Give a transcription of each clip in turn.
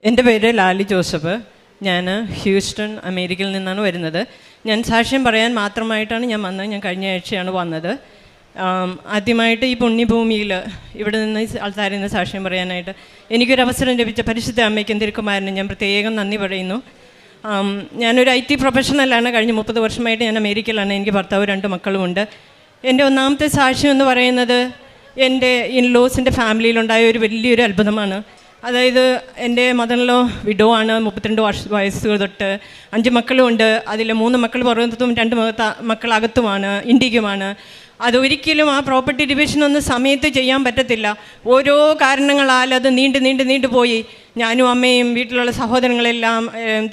എൻ്റെ പേര് ലാലി ജോസഫ്. ഞാൻ ഹ്യൂസ്റ്റൺ, അമേരിക്കയിൽ നിന്നാണ് വരുന്നത്. ഞാൻ സാക്ഷ്യം പറയാൻ മാത്രമായിട്ടാണ് ഞാൻ വന്നത്. ഞാൻ കഴിഞ്ഞ ആഴ്ചയാണ് വന്നത്. ആദ്യമായിട്ട് ഈ പുണ്യഭൂമിയിൽ ഇവിടെ നിന്ന് ആൾക്കാരിൽ നിന്ന് സാക്ഷ്യം പറയാനായിട്ട് എനിക്കൊരവസരം ലഭിച്ച പരിശുദ്ധ അമ്മയ്ക്കും തിരുക്കുമാരനും ഞാൻ പ്രത്യേകം നന്ദി പറയുന്നു. ഞാനൊരു IT പ്രൊഫഷണലാണ്. കഴിഞ്ഞ 30 വർഷമായിട്ട് ഞാൻ അമേരിക്കയിലാണ്. എനിക്ക് ഭർത്താവ് 2 മക്കളുമുണ്ട്. എൻ്റെ ഒന്നാമത്തെ സാക്ഷ്യം എന്ന് പറയുന്നത് എൻ്റെ ഇൻലോസിൻ്റെ ഫാമിലിയിലുണ്ടായ ഒരു വലിയൊരു അത്ഭുതമാണ്. അതായത് എൻ്റെ മദറിലോ വിഡോ ആണ്. 32 വയസ്സ് തൊട്ട് 5 മക്കളുമുണ്ട്. അതിൽ 3 മക്കൾ പുറത്തും 2 മക്കൾ അകത്തുമാണ്, ഇന്ത്യക്കുമാണ്. അതൊരിക്കലും ആ പ്രോപ്പർട്ടി ഡിവിഷനൊന്നും സമയത്ത് ചെയ്യാൻ പറ്റത്തില്ല. ഓരോ കാരണങ്ങളാൽ അത് നീണ്ടു പോയി. ഞാനും അമ്മയും വീട്ടിലുള്ള സഹോദരങ്ങളെല്ലാം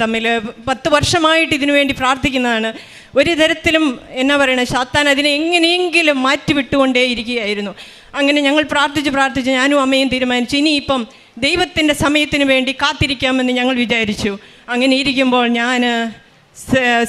തമ്മിൽ 10 വർഷമായിട്ട് ഇതിനു വേണ്ടി പ്രാർത്ഥിക്കുന്നതാണ്. ഒരു തരത്തിലും എന്നാ പറയണത്, സാത്താൻ അതിനെ എങ്ങനെയെങ്കിലും മാറ്റിവിട്ടുകൊണ്ടേ ഇരിക്കുകയായിരുന്നു. അങ്ങനെ ഞങ്ങൾ പ്രാർത്ഥിച്ച് ഞാനും അമ്മയും തീരുമാനിച്ചു ഇനിയിപ്പം ദൈവത്തിൻ്റെ സമയത്തിന് വേണ്ടി കാത്തിരിക്കാമെന്ന് ഞങ്ങൾ വിചാരിച്ചു. അങ്ങനെ ഇരിക്കുമ്പോൾ ഞാൻ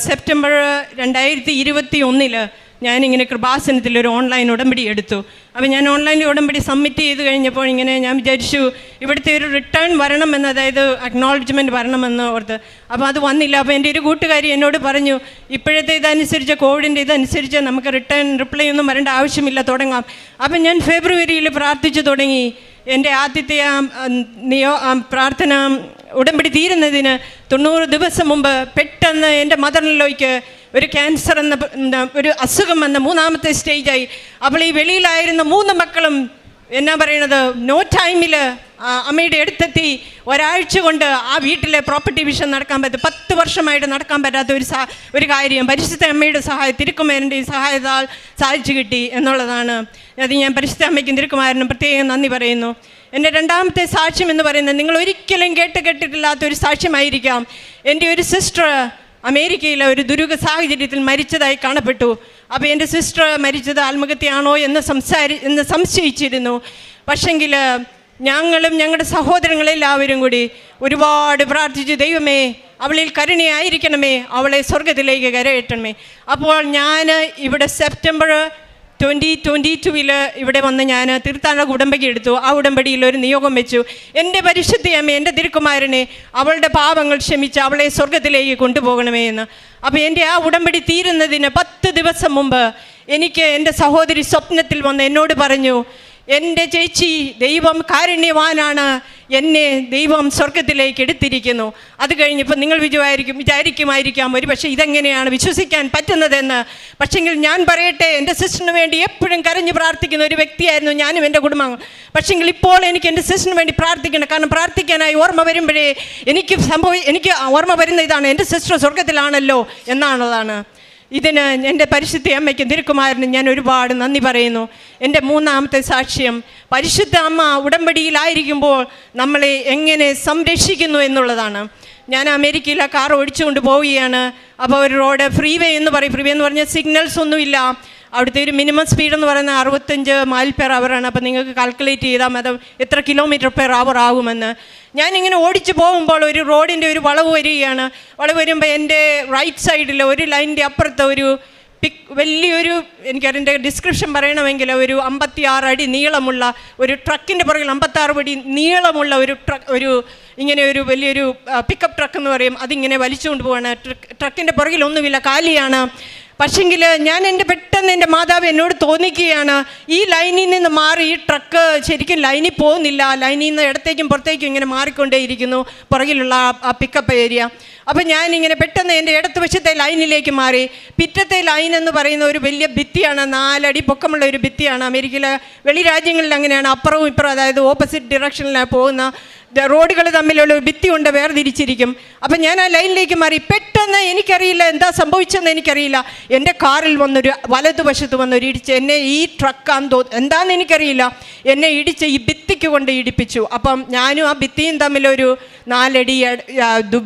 സെപ്റ്റംബർ 2021 ഞാനിങ്ങനെ കൃപാസനത്തിൽ ഒരു ഓൺലൈൻ ഉടമ്പടി എടുത്തു. അപ്പോൾ ഞാൻ ഓൺലൈൻ ഉടമ്പടി സബ്മിറ്റ് ചെയ്ത് കഴിഞ്ഞപ്പോൾ ഇങ്ങനെ ഞാൻ വിചാരിച്ചു ഇവിടുത്തെ ഒരു റിട്ടേൺ വരണമെന്ന്, അതായത് അക്നോളജ്മെൻറ്റ് വരണമെന്ന് ഓർത്ത്. അപ്പോൾ അത് വന്നില്ല. അപ്പോൾ എൻ്റെ ഒരു കൂട്ടുകാരി എന്നോട് പറഞ്ഞു ഇപ്പോഴത്തെ ഇതനുസരിച്ച്, കോവിഡിൻ്റെ ഇതനുസരിച്ച് നമുക്ക് റിപ്ലൈ ഒന്നും വരേണ്ട ആവശ്യമില്ല, തുടങ്ങാം. അപ്പം ഞാൻ ഫെബ്രുവരിയിൽ പ്രാർത്ഥിച്ചു തുടങ്ങി. എൻ്റെ ആദ്യത്തെ പ്രാർത്ഥന ഉടമ്പടി തീരുന്നതിന് 90 ദിവസം മുമ്പ് പെട്ടെന്ന് എൻ്റെ മദറിലേക്ക് ഒരു ക്യാൻസർ എന്ന ഒരു അസുഖം വന്ന 3ാമത്തെ സ്റ്റേജായി. അപ്പോൾ ഈ വെളിയിലായിരുന്ന 3 മക്കളും എന്നാ പറയണത്, നോ ടൈമിൽ അമ്മയുടെ അടുത്തെത്തി. ഒരാഴ്ച കൊണ്ട് ആ വീട്ടിലെ പ്രോപ്പർട്ടി വിഷയം നടക്കാൻ പറ്റും. 10 വർഷമായിട്ട് നടക്കാൻ പറ്റാത്ത ഒരു കാര്യം പരിശുദ്ധ അമ്മയുടെ തിരുക്കുമാരൻ്റെ സഹായത്താൽ സാധിച്ചു കിട്ടി എന്നുള്ളതാണ്. അത് ഞാൻ പരിശുദ്ധ അമ്മയ്ക്കും തിരുക്കുമാരനും പ്രത്യേകം നന്ദി പറയുന്നു. എൻ്റെ 2ാമത്തെ സാക്ഷ്യം എന്ന് പറയുന്നത് നിങ്ങൾ ഒരിക്കലും കേട്ടിട്ടില്ലാത്തൊരു സാക്ഷ്യമായിരിക്കാം. എൻ്റെ ഒരു സിസ്റ്റർ അമേരിക്കയിലെ ഒരു ദുരൂഹ സാഹചര്യത്തിൽ മരിച്ചതായി കാണപ്പെട്ടു. അപ്പോൾ എൻ്റെ സിസ്റ്റർ മരിച്ചത് ആത്മഹത്യയാണോ എന്ന് സംശയിച്ചിരുന്നു. പക്ഷെങ്കിൽ ഞങ്ങളും ഞങ്ങളുടെ സഹോദരങ്ങളെല്ലാവരും കൂടി ഒരുപാട് പ്രാർത്ഥിച്ചു, ദൈവമേ അവളിൽ കരുണയായിരിക്കണമേ, അവളെ സ്വർഗത്തിലേക്ക് കരയറ്റണമേ. അപ്പോൾ ഞാൻ ഇവിടെ സെപ്റ്റംബർ 2022 ഇവിടെ വന്ന് ഞാൻ തീർത്ഥാടന ഉടമ്പടി എടുത്തു. ആ ഉടമ്പടിയിൽ ഒരു നിയോഗം വെച്ചു, എൻ്റെ പരിശുദ്ധയമ്മേ, എൻ്റെ തിരുക്കുമാരനെ അവളുടെ പാപങ്ങൾ ക്ഷമിച്ച് അവളെ സ്വർഗത്തിലേക്ക് കൊണ്ടുപോകണമേ എന്ന്. അപ്പോൾ എൻ്റെ ആ ഉടമ്പടി തീരുന്നതിന് 10 ദിവസം മുമ്പ് എനിക്ക് എൻ്റെ സഹോദരി സ്വപ്നത്തിൽ വന്ന് എന്നോട് പറഞ്ഞു, എൻ്റെ ചേച്ചി, ദൈവം കാരുണ്യവാനാണ്, എന്നെ ദൈവം സ്വർഗത്തിലേക്ക് എടുത്തിരിക്കുന്നു. അത് കഴിഞ്ഞപ്പോൾ നിങ്ങൾ വിചാരിക്കുമായിരിക്കാം ഒരു പക്ഷേ ഇതെങ്ങനെയാണ് വിശ്വസിക്കാൻ പറ്റുന്നതെന്ന്. പക്ഷെങ്കിൽ ഞാൻ പറയട്ടെ, എൻ്റെ സിസ്റ്ററിന് വേണ്ടി എപ്പോഴും കരഞ്ഞ് പ്രാർത്ഥിക്കുന്ന ഒരു വ്യക്തിയായിരുന്നു ഞാനും എൻ്റെ കുടുംബം. പക്ഷെങ്കിൽ ഇപ്പോൾ എനിക്ക് എൻ്റെ സിസ്റ്ററിന് വേണ്ടി പ്രാർത്ഥിക്കണം. കാരണം പ്രാർത്ഥിക്കാനായി ഓർമ്മ വരുമ്പോഴേ എനിക്ക് ഓർമ്മ വരുന്ന ഇതാണ്, എൻ്റെ സിസ്റ്റർ സ്വർഗത്തിലാണല്ലോ എന്നാണതാണ്. ഇതിന് എൻ്റെ പരിശുദ്ധ അമ്മയ്ക്കും തിരുക്കുമാരനും ഞാൻ ഒരുപാട് നന്ദി പറയുന്നു. എൻ്റെ 3ാമത്തെ സാക്ഷ്യം, പരിശുദ്ധ അമ്മ ഉടമ്പടിയിലായിരിക്കുമ്പോൾ നമ്മളെ എങ്ങനെ സംരക്ഷിക്കുന്നു എന്നുള്ളതാണ്. ഞാൻ അമേരിക്കയിലെ കാർ ഓടിച്ചുകൊണ്ട് പോവുകയാണ്. അപ്പോൾ ഒരു റോഡ് ഫ്രീവേ എന്ന് പറഞ്ഞാൽ സിഗ്നൽസ് ഒന്നുമില്ല. അവിടുത്തെ ഒരു മിനിമം സ്പീഡ് എന്ന് പറയുന്നത് 65 മൈൽ/അവർ ആണ്. അപ്പോൾ നിങ്ങൾക്ക് കാൽക്കുലേറ്റ് ചെയ്താൽ അത് എത്ര km/h ആകുമെന്ന്. ഞാനിങ്ങനെ ഓടിച്ചു പോകുമ്പോൾ ഒരു റോഡിൻ്റെ ഒരു വളവ് വരികയാണ്. വളവ് വരുമ്പോൾ എൻ്റെ റൈറ്റ് സൈഡിൽ ഒരു ലൈനിൻ്റെ അപ്പുറത്ത് ഒരു വലിയൊരു, എനിക്കതിൻ്റെ ഡിസ്ക്രിപ്ഷൻ പറയണമെങ്കിൽ, ഒരു 56 അടി നീളമുള്ള ഒരു ട്രക്കിൻ്റെ പുറകിൽ 56 അടി നീളമുള്ള ഒരു ഇങ്ങനെ ഒരു വലിയൊരു പിക്കപ്പ് ട്രക്ക് എന്ന് പറയും, അതിങ്ങനെ വലിച്ചുകൊണ്ട് പോവാണ്. ട്രക്കിൻ്റെ പുറകിലൊന്നുമില്ല, കാലിയാണ്. പക്ഷെങ്കിൽ പെട്ടെന്ന് എൻ്റെ മാതാവ് എന്നോട് തോന്നിക്കുകയാണ്, ഈ ലൈനിൽ നിന്ന് മാറി ഈ ട്രക്ക് ശരിക്കും ലൈനിൽ പോകുന്നില്ല, ലൈനിൽ നിന്ന് ഇടത്തേക്കും പുറത്തേക്കും ഇങ്ങനെ മാറിക്കൊണ്ടേയിരിക്കുന്നു പുറകിലുള്ള ആ പിക്കപ്പ് ഏരിയ. അപ്പം ഞാനിങ്ങനെ പെട്ടെന്ന് എൻ്റെ ഇടത്ത് വശത്തെ ലൈനിലേക്ക് മാറി. പിറ്റത്തെ ലൈൻ എന്ന് പറയുന്ന ഒരു വലിയ ഭിത്തിയാണ്, 4 അടി പൊക്കമുള്ള ഒരു ഭിത്തിയാണ്. അമേരിക്കയിലെ വെളി രാജ്യങ്ങളിൽ അങ്ങനെയാണ്, അപ്പുറവും ഇപ്പുറം, അതായത് ഓപ്പോസിറ്റ് ഡിറക്ഷനിലാണ് പോകുന്ന റോഡുകൾ തമ്മിലുള്ള ഭിത്തി കൊണ്ട് വേർതിരിച്ചിരിക്കും. അപ്പം ഞാൻ ആ ലൈനിലേക്ക് മാറി. പെട്ടെന്ന് എനിക്കറിയില്ല എന്താ സംഭവിച്ചതെന്ന് എനിക്കറിയില്ല, എൻ്റെ കാറിൽ വന്നൊരു വലതുവശത്ത് വന്നൊരു ഇടിച്ച് എന്നെ, ഈ ട്രക്കാന്ന് എന്താണെന്ന് എനിക്കറിയില്ല, എന്നെ ഇടിച്ച് ഈ ഭിത്തിക്ക് കൊണ്ട് ഇടിപ്പിച്ചു. അപ്പം ഞാനും ആ ഭിത്തിയും തമ്മിലൊരു 4 അടി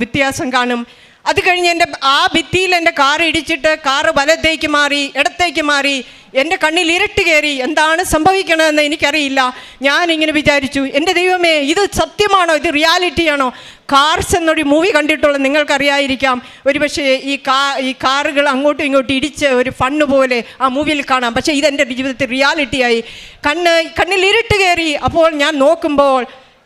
വ്യത്യാസം കാണും. അത് കഴിഞ്ഞ് ആ ഭിത്തിയിൽ എൻ്റെ കാർ ഇടിച്ചിട്ട് കാറ് വലത്തേക്ക് മാറി, ഇടത്തേക്ക് മാറി. എൻ്റെ കണ്ണിൽ ഇരുട്ട് കയറി. എന്താണ് സംഭവിക്കണമെന്ന് എനിക്കറിയില്ല. ഞാനിങ്ങനെ വിചാരിച്ചു, എൻ്റെ ദൈവമേ, ഇത് സത്യമാണോ, ഇത് റിയാലിറ്റിയാണോ? കാർസ് എന്നൊരു മൂവി കണ്ടിട്ടുള്ള നിങ്ങൾക്കറിയായിരിക്കാം. ഒരുപക്ഷെ ഈ കാറുകൾ അങ്ങോട്ടും ഇങ്ങോട്ടും ഇടിച്ച് ഒരു ഫണ്ണ് പോലെ ആ മൂവിയിൽ കാണാം. പക്ഷേ ഇതെൻ്റെ ജീവിതത്തിൽ റിയാലിറ്റിയായി. കണ്ണിൽ ഇരുട്ട് കയറി. അപ്പോൾ ഞാൻ നോക്കുമ്പോൾ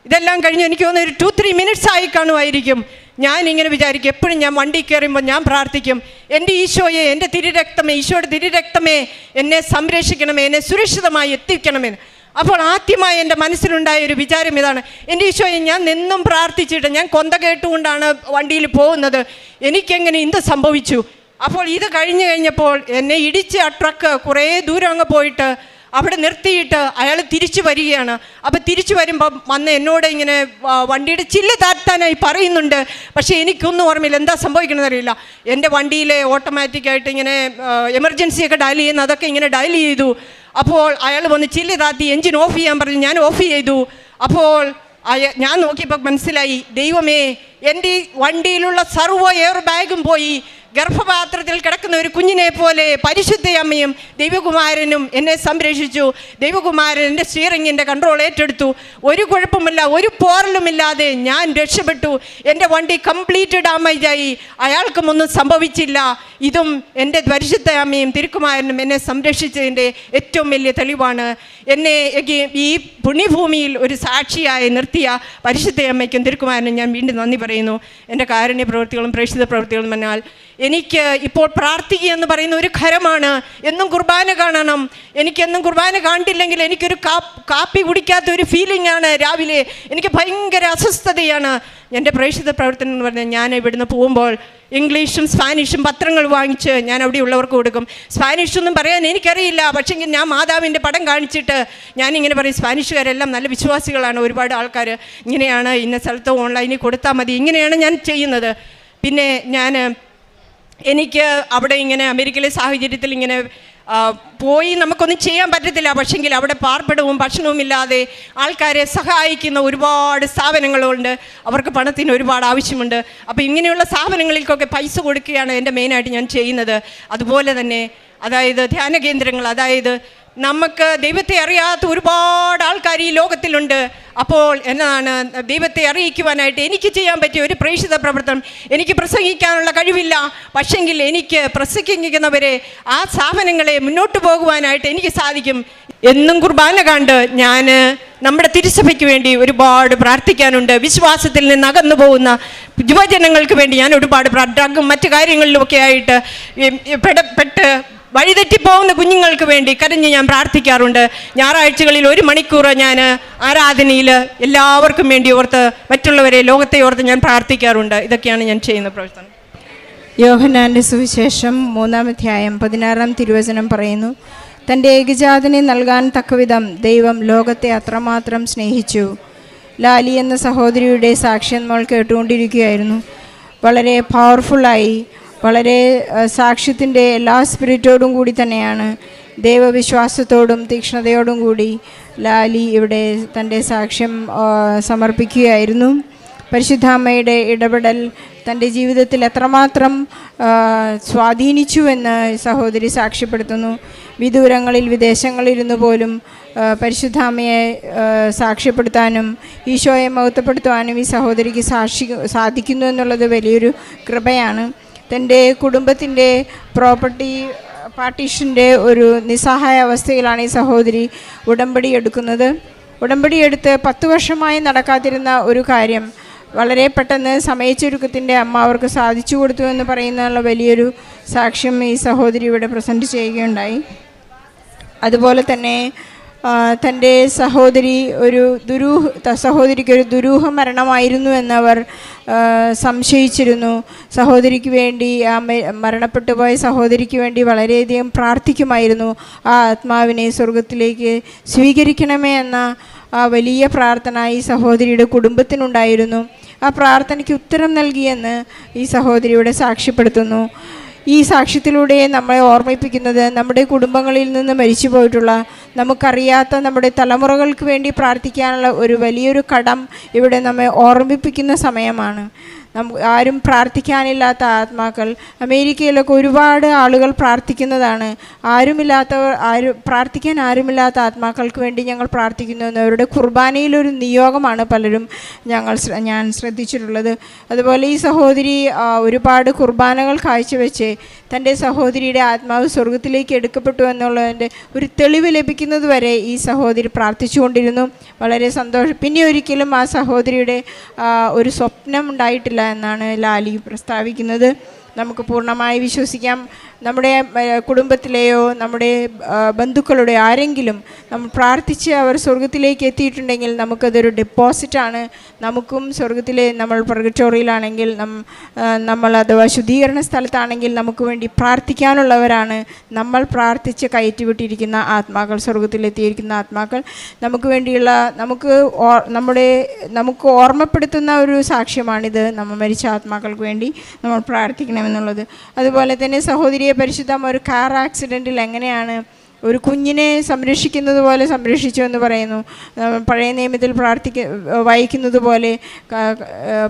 ഇതെല്ലാം കഴിഞ്ഞ് എനിക്ക് തോന്നുന്നു ഒരു 2-3 മിനിറ്റ്സ് ആയി കാണുമായിരിക്കും. ഞാനിങ്ങനെ വിചാരിക്കും, എപ്പോഴും ഞാൻ വണ്ടി കയറുമ്പോൾ ഞാൻ പ്രാർത്ഥിക്കും, എൻ്റെ ഈശോയെ, എൻ്റെ തിരുരക്തമേ, ഈശോയുടെ തിരുരക്തമേ, എന്നെ സംരക്ഷിക്കണമേ, എന്നെ സുരക്ഷിതമായി എത്തിക്കണമെന്ന്. അപ്പോൾ ആദ്യമായി എൻ്റെ മനസ്സിലുണ്ടായ ഒരു വിചാരം ഇതാണ്, എൻ്റെ ഈശോയെ, ഞാൻ എന്നും പ്രാർത്ഥിച്ചിട്ട് ഞാൻ കൊന്ത കേട്ടുകൊണ്ടാണ് വണ്ടിയിൽ പോകുന്നത്, എനിക്കെങ്ങനെ ഇത് സംഭവിച്ചു? അപ്പോൾ ഇത് കഴിഞ്ഞപ്പോൾ എന്നെ ഇടിച്ച് ആ ട്രക്ക് കുറേ ദൂരം അങ്ങ് പോയിട്ട് അവിടെ നിർത്തിയിട്ട് അയാൾ തിരിച്ചു വരികയാണ്. അപ്പോൾ തിരിച്ചു വരുമ്പം വന്ന് എന്നോട് ഇങ്ങനെ വണ്ടിയുടെ ചില്ല് താഴ്ത്താനായി പറയുന്നുണ്ട്. പക്ഷേ എനിക്കൊന്നും ഓർമ്മയില്ല എന്താ സംഭവിക്കണമെന്ന് അറിയില്ല. എൻ്റെ വണ്ടിയിലെ ഓട്ടോമാറ്റിക്കായിട്ട് ഇങ്ങനെ എമർജൻസിയൊക്കെ ഡയൽ ചെയ്യുന്ന അതൊക്കെ ഇങ്ങനെ ഡയൽ ചെയ്തു. അപ്പോൾ അയാൾ വന്ന് ചില്ല് താത്തി എൻജിൻ ഓഫ് ചെയ്യാൻ പറഞ്ഞു. ഞാൻ ഓഫ് ചെയ്തു. അപ്പോൾ ഞാൻ നോക്കിയപ്പോൾ മനസ്സിലായി, ദൈവമേ, എൻ്റെ വണ്ടിയിലുള്ള സർവ്വ എയർ ബാഗും പോയി. ഗർഭപാത്രത്തിൽ കിടക്കുന്ന ഒരു കുഞ്ഞിനെ പോലെ പരിശുദ്ധ അമ്മയും ദൈവകുമാരനും എന്നെ സംരക്ഷിച്ചു. ദൈവകുമാരൻ എൻ്റെ സ്റ്റിയറിങ്ങിൻ്റെ കൺട്രോൾ ഏറ്റെടുത്തു. ഒരു കുഴപ്പമില്ല, ഒരു പോറലുമില്ലാതെ ഞാൻ രക്ഷപ്പെട്ടു. എൻ്റെ വണ്ടി കംപ്ലീറ്റ് ഡാമേജായി, അയാൾക്കും ഒന്നും സംഭവിച്ചില്ല. ഇതും എൻ്റെ പരിശുദ്ധ അമ്മയും തിരുക്കുമാരനും എന്നെ സംരക്ഷിച്ചതിൻ്റെ ഏറ്റവും വലിയ തെളിവാണ്. എന്നെ ഈ പുണ്യഭൂമിയിൽ ഒരു സാക്ഷിയായി നിർത്തിയ പരിശുദ്ധ അമ്മയ്ക്കും തിരുക്കുമാരനും ഞാൻ വീണ്ടും നന്ദി പറയുന്നു. എൻ്റെ കാരുണ്യ പ്രവൃത്തികളും പ്രേക്ഷിത പ്രവൃത്തികളും എന്നാൽ എനിക്ക് ഇപ്പോൾ പ്രാർത്ഥിക്കുക എന്ന് പറയുന്ന ഒരു ഖരമാണ്. എന്നും കുർബാന കാണണം. എനിക്കെന്നും കുർബാന കണ്ടില്ലെങ്കിൽ എനിക്കൊരു കാപ്പി കുടിക്കാത്ത ഒരു ഫീലിംഗ് ആണ് രാവിലെ. എനിക്ക് ഭയങ്കര അസ്വസ്ഥതയാണ്. എൻ്റെ പ്രേക്ഷിത പ്രവർത്തനം എന്ന് പറഞ്ഞാൽ ഞാൻ ഇവിടുന്ന് പോകുമ്പോൾ ഇംഗ്ലീഷും സ്പാനിഷും പത്രങ്ങൾ വാങ്ങിച്ച് ഞാൻ അവിടെ ഉള്ളവർക്ക് കൊടുക്കും. സ്പാനിഷൊന്നും പറയാൻ എനിക്കറിയില്ല, പക്ഷേങ്കിൽ ഞാൻ മാതാവിൻ്റെ പടം കാണിച്ചിട്ട് ഞാനിങ്ങനെ പറയും, സ്പാനിഷുകാരെല്ലാം നല്ല വിശ്വാസികളാണ്, ഒരുപാട് ആൾക്കാർ ഇങ്ങനെയാണ്, ഇന്ന സ്ഥലത്ത് ഓൺലൈനിൽ കൊടുത്താൽ മതി, ഇങ്ങനെയാണ് ഞാൻ ചെയ്യുന്നത്. പിന്നെ എനിക്ക് അവിടെ ഇങ്ങനെ അമേരിക്കയിലെ സാഹചര്യത്തിൽ ഇങ്ങനെ പോയി നമുക്കൊന്നും ചെയ്യാൻ പറ്റത്തില്ല. പക്ഷെങ്കിൽ അവിടെ പാർപ്പിടവും ഭക്ഷണവും ഇല്ലാതെ ആൾക്കാരെ സഹായിക്കുന്ന ഒരുപാട് സ്ഥാപനങ്ങളുണ്ട്. അവർക്ക് പണത്തിന് ഒരുപാട് ആവശ്യമുണ്ട്. അപ്പോൾ ഇങ്ങനെയുള്ള സ്ഥാപനങ്ങളിലേക്കൊക്കെ പൈസ കൊടുക്കുകയാണ് എൻ്റെ മെയിനായിട്ട് ഞാൻ ചെയ്യുന്നത്. അതുപോലെ തന്നെ അതായത് ധ്യാന കേന്ദ്രങ്ങൾ, അതായത് നമുക്ക് ദൈവത്തെ അറിയാത്ത ഒരുപാട് ആൾക്കാർ ഈ ലോകത്തിലുണ്ട്. അപ്പോൾ എന്നാണ് ദൈവത്തെ അറിയിക്കുവാനായിട്ട് എനിക്ക് ചെയ്യാൻ പറ്റിയ ഒരു പ്രേക്ഷിത പ്രവർത്തനം. എനിക്ക് പ്രസംഗിക്കാനുള്ള കഴിവില്ല, പക്ഷെങ്കിൽ എനിക്ക് പ്രസംഗിക്കുന്നവരെ ആ സ്ഥാപനങ്ങളെ മുന്നോട്ട് പോകുവാനായിട്ട് എനിക്ക് സാധിക്കും. എന്നും കുർബാന കണ്ട് ഞാൻ നമ്മുടെ തിരുസഭയ്ക്ക് വേണ്ടി ഒരുപാട് പ്രാർത്ഥിക്കാനുണ്ട്. വിശ്വാസത്തിൽ നിന്ന് അകന്നു പോകുന്ന യുവജനങ്ങൾക്ക് വേണ്ടി ഞാൻ ഒരുപാട് ഡ്രഗും മറ്റു കാര്യങ്ങളിലുമൊക്കെ ആയിട്ട് പെട്ട് വഴിതെറ്റിപ്പോകുന്ന കുഞ്ഞുങ്ങൾക്ക് വേണ്ടി കരഞ്ഞ് ഞാൻ പ്രാർത്ഥിക്കാറുണ്ട്. ഞായറാഴ്ചകളിൽ 1 മണിക്കൂർ ഞാൻ ആരാധനയിൽ എല്ലാവർക്കും വേണ്ടി ഓർത്ത്, മറ്റുള്ളവരെ, ലോകത്തെ ഓർത്ത് ഞാൻ പ്രാർത്ഥിക്കാറുണ്ട്. ഇതൊക്കെയാണ് ഞാൻ ചെയ്യുന്ന പ്രവർത്തനം. യോഹന്നാൻ്റെ സുവിശേഷം 3-ാം അധ്യായം 16-ാം തിരുവചനം പറയുന്നു, തൻ്റെ ഏകജാതനെ നൽകാൻ തക്കവിധം ദൈവം ലോകത്തെ അത്രമാത്രം സ്നേഹിച്ചു. ലാലി എന്ന സഹോദരിയുടെ സാക്ഷ്യം നമ്മൾ കേട്ടുകൊണ്ടിരിക്കുകയായിരുന്നു. വളരെ പവർഫുള്ളായി, വളരെ സാക്ഷ്യത്തിൻ്റെ എല്ലാ സ്പിരിറ്റോടും കൂടി തന്നെയാണ്, ദൈവവിശ്വാസത്തോടും തീക്ഷ്ണതയോടും കൂടി ലാലി ഇവിടെ തൻ്റെ സാക്ഷ്യം സമർപ്പിക്കുകയായിരുന്നു. പരിശുദ്ധാമ്മയുടെ ഇടപെടൽ തൻ്റെ ജീവിതത്തിൽ എത്രമാത്രം സ്വാധീനിച്ചുവെന്ന് സഹോദരി സാക്ഷ്യപ്പെടുത്തുന്നു. വിദൂരങ്ങളിൽ വിദേശങ്ങളിലിരുന്നു പോലും പരിശുദ്ധാമ്മയെ സാക്ഷ്യപ്പെടുത്താനും ഈശോയെ മഹത്വപ്പെടുത്തുവാനും ഈ സഹോദരിക്ക് സാധിക്കുന്നു എന്നുള്ളത് വലിയൊരു കൃപയാണ്. തൻ്റെ കുടുംബത്തിൻ്റെ പ്രോപ്പർട്ടി പാർട്ടീഷൻ്റെ ഒരു നിസ്സഹായ അവസ്ഥയിലാണ് ഈ സഹോദരി ഉടമ്പടി എടുക്കുന്നത്. ഉടമ്പടി എടുത്ത് 10 വർഷമായി നടക്കാതിരുന്ന ഒരു കാര്യം വളരെ പെട്ടെന്ന് സമയച്ചുരുക്കത്തിൻ്റെ അമ്മ അവർക്ക് സാധിച്ചു കൊടുത്തു എന്ന് പറയുന്നുള്ള വലിയൊരു സാക്ഷ്യം ഈ സഹോദരി ഇവിടെ പ്രസൻറ്റ് ചെയ്യുകയുണ്ടായി. അതുപോലെ തന്നെ തൻ്റെ സഹോദരിക്കൊരു ദുരൂഹ മരണമായിരുന്നു എന്നവർ സംശയിച്ചിരുന്നു. സഹോദരിക്ക് വേണ്ടി, ആ മരണപ്പെട്ടു പോയ സഹോദരിക്ക് വേണ്ടി വളരെയധികം പ്രാർത്ഥിക്കുമായിരുന്നു. ആ ആത്മാവിനെ സ്വർഗത്തിലേക്ക് സ്വീകരിക്കണമേ എന്ന ആ വലിയ പ്രാർത്ഥന ഈ സഹോദരിയുടെ കുടുംബത്തിനുണ്ടായിരുന്നു. ആ പ്രാർത്ഥനയ്ക്ക് ഉത്തരം നൽകിയെന്ന് ഈ സഹോദരിയുടെ സാക്ഷ്യപ്പെടുത്തുന്നു. ഈ സാക്ഷ്യത്തിലൂടെ നമ്മളെ ഓർമ്മിപ്പിക്കുന്നത് നമ്മുടെ കുടുംബങ്ങളിൽ നിന്ന് മരിച്ചു പോയിട്ടുള്ള, നമുക്കറിയാത്ത നമ്മുടെ തലമുറകൾക്ക് വേണ്ടി പ്രാർത്ഥിക്കാനുള്ള ഒരു വലിയൊരു കടം ഇവിടെ നമ്മെ ഓർമ്മിപ്പിക്കുന്ന സമയമാണ്. ആരും പ്രാർത്ഥിക്കാനില്ലാത്ത ആത്മാക്കൾ. അമേരിക്കയിലൊക്കെ ഒരുപാട് ആളുകൾ പ്രാർത്ഥിക്കുന്നതാണ്. പ്രാർത്ഥിക്കാൻ ആരുമില്ലാത്ത ആത്മാക്കൾക്ക് വേണ്ടി ഞങ്ങൾ പ്രാർത്ഥിക്കുന്നു എന്നവരുടെ കുർബാനയിലൊരു നിയോഗമാണ് പലരും ഞാൻ ശ്രദ്ധിച്ചിട്ടുള്ളത്. അതുപോലെ ഈ സഹോദരി ഒരുപാട് കുർബാനകൾ കാഴ്ചവെച്ച് തൻ്റെ സഹോദരിയുടെ ആത്മാവ് സ്വർഗത്തിലേക്ക് എടുക്കപ്പെട്ടു എന്നുള്ളതിൻ്റെ ഒരു തെളിവ് ലഭിക്കുന്നത് വരെ ഈ സഹോദരി പ്രാർത്ഥിച്ചുകൊണ്ടിരുന്നു. വളരെ സന്തോഷം. പിന്നെ ഒരിക്കലും ആ സഹോദരിയുടെ ഒരു സ്വപ്നം ഉണ്ടായിട്ടില്ല എന്നാണ് ലാലി പ്രസ്താവിക്കുന്നത്. നമുക്ക് പൂർണ്ണമായി വിശ്വസിക്കാം. നമ്മുടെ കുടുംബത്തിലെയോ നമ്മുടെ ബന്ധുക്കളുടെ ആരെങ്കിലും നമ്മൾ പ്രാർത്ഥിച്ച് അവർ സ്വർഗത്തിലേക്ക് എത്തിയിട്ടുണ്ടെങ്കിൽ നമുക്കതൊരു ഡെപ്പോസിറ്റാണ്. നമുക്കും സ്വർഗത്തിലെ നമ്മൾ പർഗറ്റോറിയലാണെങ്കിൽ നമ്മൾ അഥവാ ശുദ്ധീകരണ സ്ഥലത്താണെങ്കിൽ നമുക്ക് വേണ്ടി പ്രാർത്ഥിക്കാനുള്ളവരാണ്. നമ്മൾ പ്രാർത്ഥിച്ച് കയറ്റിവിട്ടിരിക്കുന്ന ആത്മാക്കൾ, സ്വർഗത്തിലെത്തിയിരിക്കുന്ന ആത്മാക്കൾ നമുക്ക് വേണ്ടിയുള്ള നമുക്ക് ഓർമ്മപ്പെടുത്തുന്ന ഒരു സാക്ഷ്യമാണിത്. നമ്മൾ മരിച്ച ആത്മാക്കൾക്ക് വേണ്ടി നമ്മൾ പ്രാർത്ഥിക്കണമെന്നുള്ളത്. അതുപോലെ തന്നെ സഹോദരിയെ പരിശുദ്ധം ഒരു കാർ ആക്സിഡൻറ്റിൽ എങ്ങനെയാണ് ഒരു കുഞ്ഞിനെ സംരക്ഷിക്കുന്നത് പോലെ സംരക്ഷിച്ചു എന്ന് പറയുന്നു. പഴയ നിയമത്തിൽ വായിക്കുന്നത് പോലെ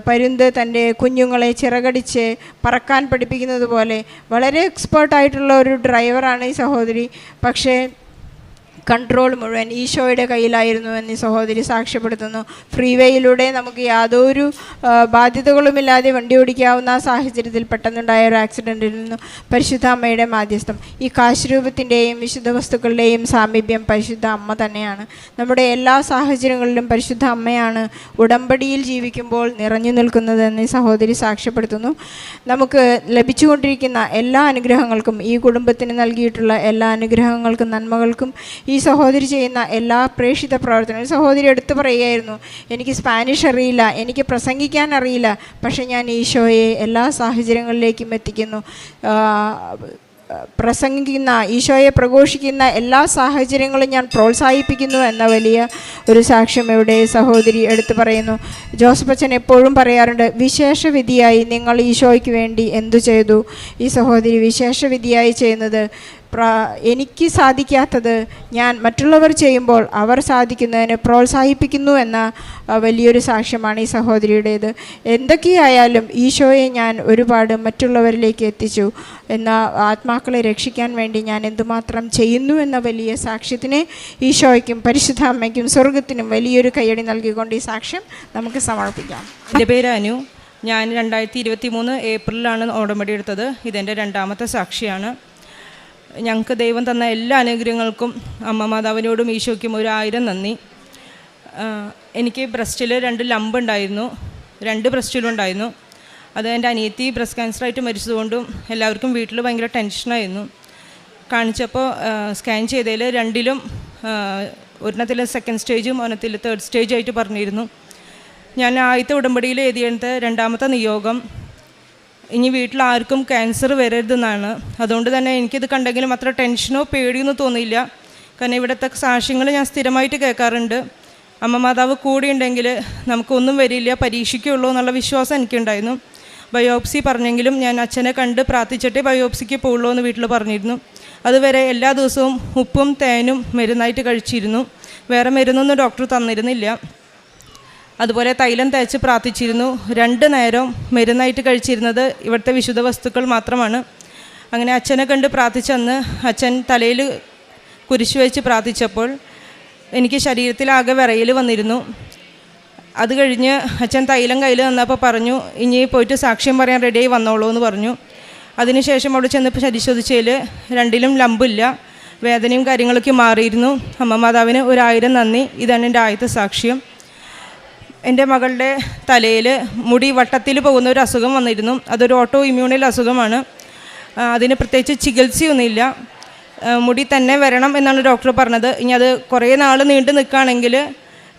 പരുന്ത് തൻ്റെ കുഞ്ഞുങ്ങളെ ചിറകടിച്ച് പറക്കാൻ പഠിപ്പിക്കുന്നത് പോലെ വളരെ എക്സ്പേർട്ടായിട്ടുള്ള ഒരു ഡ്രൈവറാണ് ഈ സഹോദരി. പക്ഷേ കൺട്രോൾ മുഴുവൻ ഈശോയുടെ കയ്യിലായിരുന്നു എന്ന് ഈ സഹോദരി സാക്ഷ്യപ്പെടുത്തുന്നു. ഫ്രീവേയിലൂടെ നമുക്ക് യാതൊരു ബാധ്യതകളുമില്ലാതെ വണ്ടി ഓടിക്കാവുന്ന ആ സാഹചര്യത്തിൽ പെട്ടെന്നുണ്ടായ ഒരു ആക്സിഡൻറ്റിൽ നിന്നും പരിശുദ്ധ അമ്മയുടെ മാധ്യസ്ഥം, ഈ കാശുരൂപത്തിൻ്റെയും വിശുദ്ധ വസ്തുക്കളുടെയും സാമീപ്യം പരിശുദ്ധ അമ്മ തന്നെയാണ്. നമ്മുടെ എല്ലാ സാഹചര്യങ്ങളിലും പരിശുദ്ധ അമ്മയാണ് ഉടമ്പടിയിൽ ജീവിക്കുമ്പോൾ നിറഞ്ഞു നിൽക്കുന്നതെന്ന് ഈ സഹോദരി സാക്ഷ്യപ്പെടുത്തുന്നു. നമുക്ക് ലഭിച്ചുകൊണ്ടിരിക്കുന്ന എല്ലാ അനുഗ്രഹങ്ങൾക്കും, ഈ കുടുംബത്തിന് നൽകിയിട്ടുള്ള എല്ലാ അനുഗ്രഹങ്ങൾക്കും നന്മകൾക്കും ഈ സഹോദരി ചെയ്യുന്ന എല്ലാ പ്രേക്ഷിത പ്രവർത്തനങ്ങളും, സഹോദരി എടുത്തു പറയുകയായിരുന്നു, എനിക്ക് സ്പാനിഷ് അറിയില്ല, എനിക്ക് പ്രസംഗിക്കാൻ അറിയില്ല, പക്ഷേ ഞാൻ ഈശോയെ എല്ലാ സാഹചര്യങ്ങളിലേക്കും എത്തിക്കുന്നു. പ്രസംഗിക്കുന്ന, ഈശോയെ പ്രഘോഷിക്കുന്ന എല്ലാ സാഹചര്യങ്ങളും ഞാൻ പ്രോത്സാഹിപ്പിക്കുന്നു എന്ന വലിയ ഒരു സാക്ഷ്യം ഇവിടെ സഹോദരി എടുത്തു പറയുന്നു. ജോസഫ് അച്ഛൻ എപ്പോഴും പറയാറുണ്ട്, വിശേഷവിധിയായി നിങ്ങൾ ഈശോയ്ക്ക് വേണ്ടി എന്തു ചെയ്തു? ഈ സഹോദരി വിശേഷവിധിയായി ചെയ്യുന്നത്, എനിക്ക് സാധിക്കാത്തത് ഞാൻ മറ്റുള്ളവർ ചെയ്യുമ്പോൾ അവർ സാധിക്കുന്നതിന് പ്രോത്സാഹിപ്പിക്കുന്നു എന്ന വലിയൊരു സാക്ഷ്യമാണ് ഈ സഹോദരിയുടേത്. എന്തൊക്കെയായാലും ഈശോയെ ഞാൻ ഒരുപാട് മറ്റുള്ളവരിലേക്ക് എത്തിച്ചു എന്ന ആത്മാക്കളെ രക്ഷിക്കാൻ വേണ്ടി ഞാൻ എന്തുമാത്രം ചെയ്യുന്നു എന്ന വലിയ സാക്ഷ്യത്തിന് ഈശോയ്ക്കും പരിശുദ്ധ അമ്മയ്ക്കും സ്വർഗത്തിനും വലിയൊരു കയ്യടി നൽകിക്കൊണ്ട് ഈ സാക്ഷ്യം നമുക്ക് സമർപ്പിക്കാം. എൻ്റെ പേര് അനു. ഞാൻ 2023 ഏപ്രിലാണ് ഉടമ്പടി എടുത്തത്. ഇതെൻ്റെ രണ്ടാമത്തെ സാക്ഷിയാണ്. ഞങ്ങൾക്ക് ദൈവം തന്ന എല്ലാ അനുഗ്രഹങ്ങൾക്കും അമ്മ മാതാവിനോടും ഈശോയ്ക്കും 1000 നന്ദി. എനിക്ക് ബ്രസ്റ്റിൽ 2 ലംബ് ഉണ്ടായിരുന്നു, 2 ബ്രസ്റ്റിലും ഉണ്ടായിരുന്നു. അത് എൻ്റെ അനിയത്തി ബ്രസ്റ്റ് ക്യാൻസറായിട്ട് മരിച്ചതുകൊണ്ടും എല്ലാവർക്കും വീട്ടിൽ ഭയങ്കര ടെൻഷനായിരുന്നു. കാണിച്ചപ്പോൾ സ്കാൻ ചെയ്തതിൽ 2ലും ഒരെണ്ണത്തിൽ 2nd സ്റ്റേജും ഒരെണ്ണത്തിൽ 3rd സ്റ്റേജായിട്ട് പറഞ്ഞിരുന്നു. ഞാൻ ആദ്യത്തെ ഉടമ്പടിയിൽ എഴുതിയെടുത്ത രണ്ടാമത്തെ നിയോഗം, ഇനി വീട്ടിൽ ആർക്കും ക്യാൻസർ വരരുതെന്നാണ്. അതുകൊണ്ട് തന്നെ എനിക്കിത് കണ്ടെങ്കിലും അത്ര ടെൻഷനോ പേടിയൊന്നോ തോന്നിയില്ല. കാരണം ഇവിടുത്തെ സാക്ഷ്യങ്ങൾ ഞാൻ സ്ഥിരമായിട്ട് കേൾക്കാറുണ്ട്. അമ്മ മാതാവ് കൂടെ ഉണ്ടെങ്കിൽ നമുക്കൊന്നും വരില്ല, പരീക്ഷിക്കുള്ളൂ എന്നുള്ള വിശ്വാസം എനിക്കുണ്ടായിരുന്നു. ബയോപ്സി പറഞ്ഞെങ്കിലും ഞാൻ അച്ഛനെ കണ്ട് പ്രാർത്ഥിച്ചിട്ടേ ബയോപ്സിക്ക് പോകുള്ളൂ എന്ന് വീട്ടിൽ പറഞ്ഞിരുന്നു. അതുവരെ എല്ലാ ദിവസവും ഉപ്പും തേനും മരുന്നായിട്ട് കഴിച്ചിരുന്നു. വേറെ മരുന്നൊന്നും ഡോക്ടർ തന്നിരുന്നില്ല. അതുപോലെ തൈലം തേച്ച് പ്രാർത്ഥിച്ചിരുന്നു. 2 നേരം മരുന്നായിട്ട് കഴിച്ചിരുന്നത് ഇവിടുത്തെ വിശുദ്ധ വസ്തുക്കൾ മാത്രമാണ്. അങ്ങനെ അച്ഛനെ കണ്ട് പ്രാർത്ഥിച്ചന്ന് അച്ഛൻ തലയിൽ കുരിശ് വെച്ച് പ്രാർത്ഥിച്ചപ്പോൾ എനിക്ക് ശരീരത്തിലാകെ വിറയൽ വന്നിരുന്നു. അത് കഴിഞ്ഞ് അച്ഛൻ തൈലം കയ്യിൽ തന്നപ്പോൾ പറഞ്ഞു, ഇനി പോയിട്ട് സാക്ഷ്യം പറയാൻ റെഡിയായി വന്നോളൂ എന്ന് പറഞ്ഞു. അതിനുശേഷം അവിടെ ചെന്നപ്പോൾ പരിശോധിച്ചതിൽ 2ലും ലംബില്ല, വേദനയും കാര്യങ്ങളൊക്കെ മാറിയിരുന്നു. അമ്മ മാതാവിന് 1000 നന്ദി. ഇതാണ് എൻ്റെ ആദ്യത്തെ സാക്ഷ്യം. എൻ്റെ മകളുടെ തലയിൽ മുടി വട്ടത്തിൽ പോകുന്ന ഒരു അസുഖം വന്നിരുന്നു. അതൊരു ഓട്ടോ ഇമ്മ്യൂണൽ അസുഖമാണ്. അതിന് പ്രത്യേകിച്ച് ചികിത്സയൊന്നുമില്ല, മുടി തന്നെ വരണം എന്നാണ് ഡോക്ടർ പറഞ്ഞത്. ഇനി അത് കുറേ നാൾ നീണ്ടു നിൽക്കുകയാണെങ്കിൽ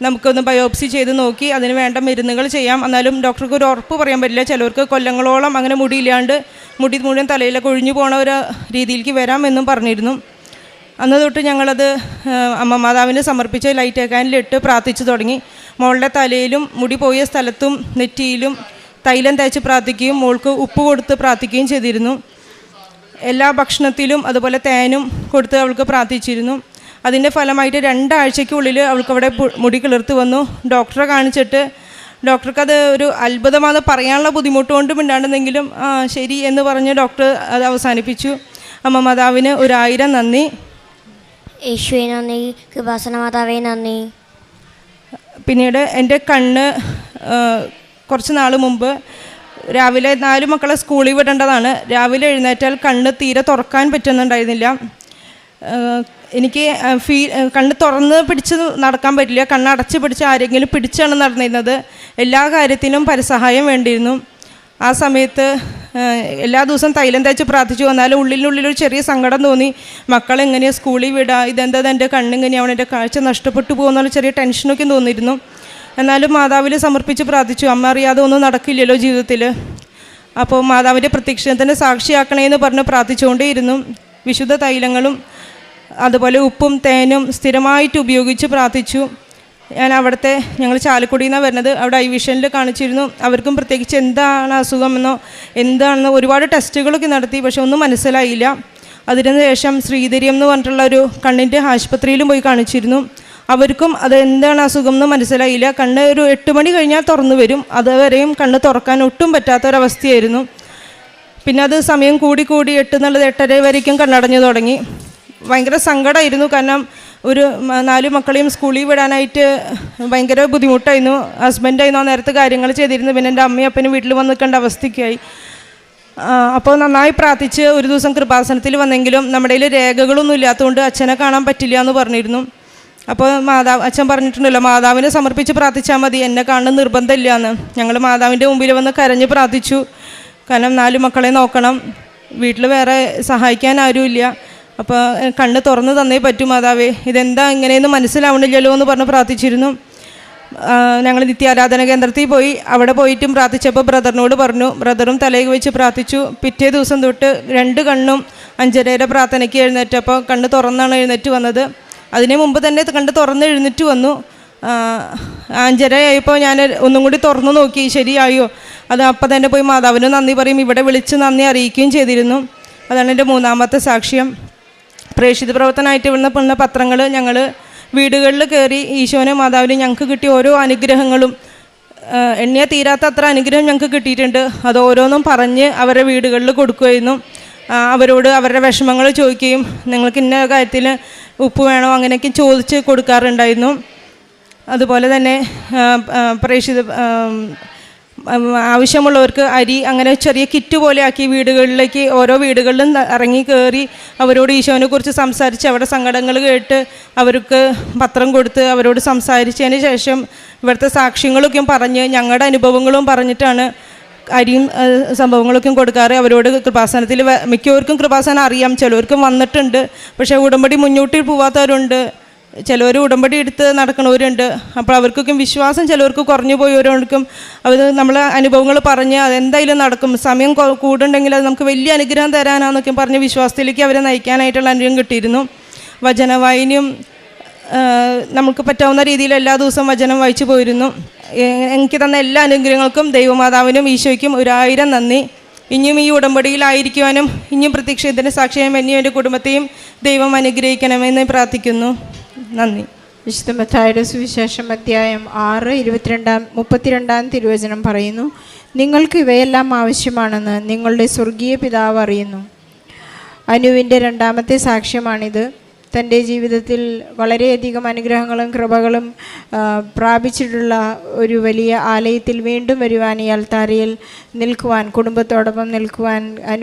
നമുക്കൊന്ന് ബയോപ്സി ചെയ്ത് നോക്കി അതിന് വേണ്ട മരുന്നുകൾ ചെയ്യാം. എന്നാലും ഡോക്ടർക്ക് ഒരു ഉറപ്പ് പറയാൻ പറ്റില്ല. ചിലർക്ക് കൊല്ലങ്ങളോളം അങ്ങനെ മുടിയില്ലാണ്ട് മുടി മുഴുവൻ തലയിലൊക്കെ ഒഴിഞ്ഞു പോണ ഒരു രീതിയിലേക്ക് വരാമെന്നും പറഞ്ഞിരുന്നു. അന്ന് തൊട്ട് ഞങ്ങളത് അമ്മ മാതാവിന് സമർപ്പിച്ച് ലൈറ്റ് കാനിലിട്ട് പ്രാർത്ഥിച്ചു തുടങ്ങി. മോളുടെ തലയിലും മുടി പോയ സ്ഥലത്തും നെറ്റിയിലും തൈലം തേച്ച് പ്രാർത്ഥിക്കുകയും മോൾക്ക് ഉപ്പ് കൊടുത്ത് പ്രാർത്ഥിക്കുകയും ചെയ്തിരുന്നു. എല്ലാ ഭക്ഷണത്തിലും അതുപോലെ തേനും കൊടുത്ത് അവൾക്ക് പ്രാർത്ഥിച്ചിരുന്നു. അതിൻ്റെ ഫലമായിട്ട് 2 ആഴ്ചയ്ക്കുള്ളിൽ അവൾക്കവിടെ മുടി കിളിർത്ത് വന്നു. ഡോക്ടറെ കാണിച്ചിട്ട് ഡോക്ടർക്ക് അത് ഒരു അത്ഭുതമാണ്, പറയാനുള്ള ബുദ്ധിമുട്ടുകൊണ്ട് മിണ്ടാണ്ടെന്നെങ്കിലും ശരി എന്ന് പറഞ്ഞ് ഡോക്ടർ അത് അവസാനിപ്പിച്ചു. അമ്മ മാതാവിന് 1000 നന്ദി. യേശുവേ നന്ദി, കൃപാസന മാതാവേ നന്ദി. പിന്നീട് എൻ്റെ കണ്ണ് കുറച്ച് നാൾ മുമ്പ് രാവിലെ 4 മക്കളെ സ്കൂളിൽ വിടേണ്ടതാണ്. രാവിലെ എഴുന്നേറ്റാൽ കണ്ണ് തീരെ തുറക്കാൻ പറ്റുന്നുണ്ടായിരുന്നില്ല. എനിക്ക് കണ്ണ് തുറന്ന് പിടിച്ച് നടക്കാൻ പറ്റില്ല. കണ്ണ് അടച്ച് പിടിച്ച് ആരെങ്കിലും പിടിച്ചാണ് നടന്നിരുന്നത്. എല്ലാ കാര്യത്തിനും പരസഹായം വേണ്ടിയിരുന്നു. ആ സമയത്ത് എല്ലാ ദിവസവും തൈലം തേച്ച് പ്രാർത്ഥിച്ചു വന്നാലും ഉള്ളിലൊരു ചെറിയ സങ്കടം തോന്നി. മക്കളെങ്ങനെയാണ് സ്കൂളിൽ വിടുക, ഇതെന്താ എൻ്റെ കണ്ണിങ്ങനെയാണ്, എൻ്റെ കാഴ്ച നഷ്ടപ്പെട്ടു പോകുന്നുള്ള ചെറിയ ടെൻഷനൊക്കെ തോന്നിയിരുന്നു. എന്നാലും മാതാവിൽ സമർപ്പിച്ച് പ്രാർത്ഥിച്ചു. അമ്മ അറിയാതെ ഒന്നും നടക്കില്ലല്ലോ ജീവിതത്തിൽ. അപ്പോൾ മാതാവിൻ്റെ പ്രത്യക്ഷത്തിന് സാക്ഷിയാക്കണേന്ന് പറഞ്ഞ് പ്രാർത്ഥിച്ചുകൊണ്ടേയിരുന്നു. വിശുദ്ധ തൈലങ്ങളും അതുപോലെ ഉപ്പും തേനും സ്ഥിരമായിട്ട് ഉപയോഗിച്ച് പ്രാർത്ഥിച്ചു. ഞാൻ അവിടുത്തെ, ഞങ്ങൾ ചാലക്കുടിയിൽ നിന്നാണ് വരുന്നത്, അവിടെ ഐ വിഷനിൽ കാണിച്ചിരുന്നു. അവർക്കും പ്രത്യേകിച്ച് എന്താണ് അസുഖമെന്നോ എന്താണെന്നോ ഒരുപാട് ടെസ്റ്റുകളൊക്കെ നടത്തി, പക്ഷെ ഒന്നും മനസ്സിലായില്ല. അതിനുശേഷം ശ്രീധര്യം എന്ന് പറഞ്ഞിട്ടുള്ള ഒരു കണ്ണിൻ്റെ ആശുപത്രിയിലും പോയി കാണിച്ചിരുന്നു. അവർക്കും അത് എന്താണ് അസുഖം എന്ന് മനസ്സിലായില്ല. കണ്ണ് ഒരു 8 മണി കഴിഞ്ഞാൽ തുറന്നു വരും, അതുവരെയും കണ്ണ് തുറക്കാൻ ഒട്ടും പറ്റാത്തൊരവസ്ഥയായിരുന്നു. പിന്നെ അത് സമയം കൂടി 8 എന്നുള്ളത് 8:30 വരേക്കും കണ്ണടഞ്ഞു തുടങ്ങി. ഭയങ്കര സങ്കടമായിരുന്നു. കാരണം ഒരു 4 മക്കളെയും സ്കൂളിൽ വിടാനായിട്ട് ഭയങ്കര ബുദ്ധിമുട്ടായിരുന്നു. ഹസ്ബൻഡായിരുന്നു ആ നേരത്തെ കാര്യങ്ങൾ ചെയ്തിരുന്നു. പിന്നെ എൻ്റെ അമ്മയും അപ്പനും വീട്ടിൽ വന്ന് നിൽക്കേണ്ട അവസ്ഥയ്ക്കായി. അപ്പോൾ നന്നായി പ്രാർത്ഥിച്ച് ഒരു ദിവസം കൃപാസനത്തിൽ വന്നെങ്കിലും നമ്മുടെ കയ്യിൽ രേഖകളൊന്നും ഇല്ലാത്തതുകൊണ്ട് അച്ഛനെ കാണാൻ പറ്റില്ല എന്ന് പറഞ്ഞിരുന്നു. അപ്പോൾ അച്ഛൻ പറഞ്ഞിട്ടുണ്ടല്ലോ, മാതാവിനെ സമർപ്പിച്ച് പ്രാർത്ഥിച്ചാൽ മതി, എന്നെ കാണുന്ന നിർബന്ധമില്ല എന്ന്. ഞങ്ങൾ മാതാവിൻ്റെ മുമ്പിൽ വന്ന് കരഞ്ഞ് പ്രാർത്ഥിച്ചു. കാരണം 4 മക്കളെ നോക്കണം, വീട്ടിൽ വേറെ സഹായിക്കാൻ ആരുമില്ല. അപ്പോൾ കണ്ണ് തുറന്ന് തന്നേ പറ്റൂ മാതാവേ, ഇതെന്താ ഇങ്ങനെയൊന്നും മനസ്സിലാവണില്ലല്ലോ എന്ന് പറഞ്ഞ് പ്രാർത്ഥിച്ചിരുന്നു. ഞങ്ങൾ നിത്യാരാധന കേന്ദ്രത്തിൽ പോയി. അവിടെ പോയിട്ടും പ്രാർത്ഥിച്ചപ്പോൾ ബ്രദറിനോട് പറഞ്ഞു. ബ്രദറും തലയിൽ വെച്ച് പ്രാർത്ഥിച്ചു. പിറ്റേ ദിവസം തൊട്ട് 2 കണ്ണും 5:30 പ്രാർത്ഥനയ്ക്ക് എഴുന്നേറ്റപ്പോൾ കണ്ണ് തുറന്നാണ് എഴുന്നേറ്റ് വന്നത്. അതിന് മുമ്പ് തന്നെ കണ്ട് തുറന്ന് എഴുന്നേറ്റ് വന്നു. 5:30 ആയപ്പോൾ ഞാൻ ഒന്നും കൂടി തുറന്നു നോക്കി, ശരിയായോ. അത് അപ്പം തന്നെ പോയി മാതാവിന് നന്ദി പറയും, ഇവിടെ വിളിച്ച് നന്ദി അറിയിക്കുകയും ചെയ്തിരുന്നു. അതാണ് എൻ്റെ 3ാമത്തെ സാക്ഷ്യം. പ്രേക്ഷിത പ്രവർത്തനമായിട്ട് വന്ന പത്രങ്ങൾ ഞങ്ങൾ വീടുകളിൽ കയറി ഈശോനെ മാതാവിന് ഞങ്ങൾക്ക് കിട്ടിയ ഓരോ അനുഗ്രഹങ്ങളും എണ്ണിയ തീരാത്ത അത്ര അനുഗ്രഹം ഞങ്ങൾക്ക് കിട്ടിയിട്ടുണ്ട്. അത് ഓരോന്നും പറഞ്ഞ് അവരുടെ വീടുകളിൽ കൊടുക്കുമായിരുന്നു. അവരോട് അവരുടെ വിഷമങ്ങൾ ചോദിക്കുകയും നിങ്ങൾക്ക് ഇന്ന കാര്യത്തിൽ ഉപ്പ് വേണോ അങ്ങനെയൊക്കെ ചോദിച്ച് കൊടുക്കാറുണ്ടായിരുന്നു. അതുപോലെ തന്നെ പ്രേക്ഷിത ആവശ്യമുള്ളവർക്ക് അരി അങ്ങനെ ചെറിയ കിറ്റ് പോലെ ആക്കി വീടുകളിലേക്ക് ഓരോ വീടുകളിലും ഇറങ്ങി കയറി അവരോട് ഈശോനെക്കുറിച്ച് സംസാരിച്ച് അവരുടെ സങ്കടങ്ങൾ കേട്ട് അവർക്ക് പത്രം കൊടുത്ത് അവരോട് സംസാരിച്ചതിന് ശേഷം ഇവിടുത്തെ സാക്ഷ്യങ്ങളൊക്കെ പറഞ്ഞ് ഞങ്ങളുടെ അനുഭവങ്ങളും പറഞ്ഞിട്ടാണ് അരിയും സംഭവങ്ങളൊക്കെ കൊടുക്കാറ്. അവരോട് കൃപാസനത്തിൽ മിക്കവർക്കും കൃപാസനം അറിയാം, ചിലവർക്കും വന്നിട്ടുണ്ട്, പക്ഷേ ഉടമ്പടി മുന്നോട്ട് പോവാത്തവരുണ്ട്, ചിലവർ ഉടമ്പടി എടുത്ത് നടക്കണവരുണ്ട്. അപ്പോൾ അവർക്കൊക്കെ വിശ്വാസം ചിലവർക്ക് കുറഞ്ഞു പോയവരോർക്കും അവർ നമ്മളെ അനുഭവങ്ങൾ പറഞ്ഞ് അതെന്തായാലും നടക്കും, സമയം കൂടുണ്ടെങ്കിൽ അത് നമുക്ക് വലിയ അനുഗ്രഹം തരാനാന്നൊക്കെ പറഞ്ഞ് വിശ്വാസത്തിലേക്ക് അവരെ നയിക്കാനായിട്ടുള്ള അനുഗ്രഹം കിട്ടിയിരുന്നു. വചനവായനയും നമുക്ക് പറ്റാവുന്ന രീതിയിൽ എല്ലാ ദിവസവും വചനം വായിച്ചു പോയിരുന്നു. എനിക്ക് തന്ന എല്ലാ അനുഗ്രഹങ്ങൾക്കും ദൈവമാതാവിനും ഈശോയ്ക്കും 1000 നന്ദി. ഇനിയും ഈ ഉടമ്പടിയിലായിരിക്കുവാനും ഇനിയും പ്രത്യക്ഷത്തിന് സാക്ഷിയായും എന്നെയും എൻ്റെ കുടുംബത്തെയും ദൈവം അനുഗ്രഹിക്കണമെന്ന് പ്രാർത്ഥിക്കുന്നു. നന്ദി. വിശുദ്ധ മത്തായിയുടെ സുവിശേഷം അധ്യായം 6:32 തിരുവചനം പറയുന്നു, നിങ്ങൾക്ക് ഇവയെല്ലാം ആവശ്യമാണെന്ന് നിങ്ങളുടെ സ്വർഗീയ പിതാവ് അറിയുന്നു. അനുവിൻ്റെ 2ാമത്തെ സാക്ഷ്യമാണിത്. തൻ്റെ ജീവിതത്തിൽ വളരെയധികം അനുഗ്രഹങ്ങളും കൃപകളും പ്രാപിച്ചിട്ടുള്ള ഒരു വലിയ ആലയത്തിൽ വീണ്ടും വരുവാൻ, ഈ അൾത്താരയിൽ നിൽക്കുവാൻ, കുടുംബത്തോടൊപ്പം നിൽക്കുവാൻ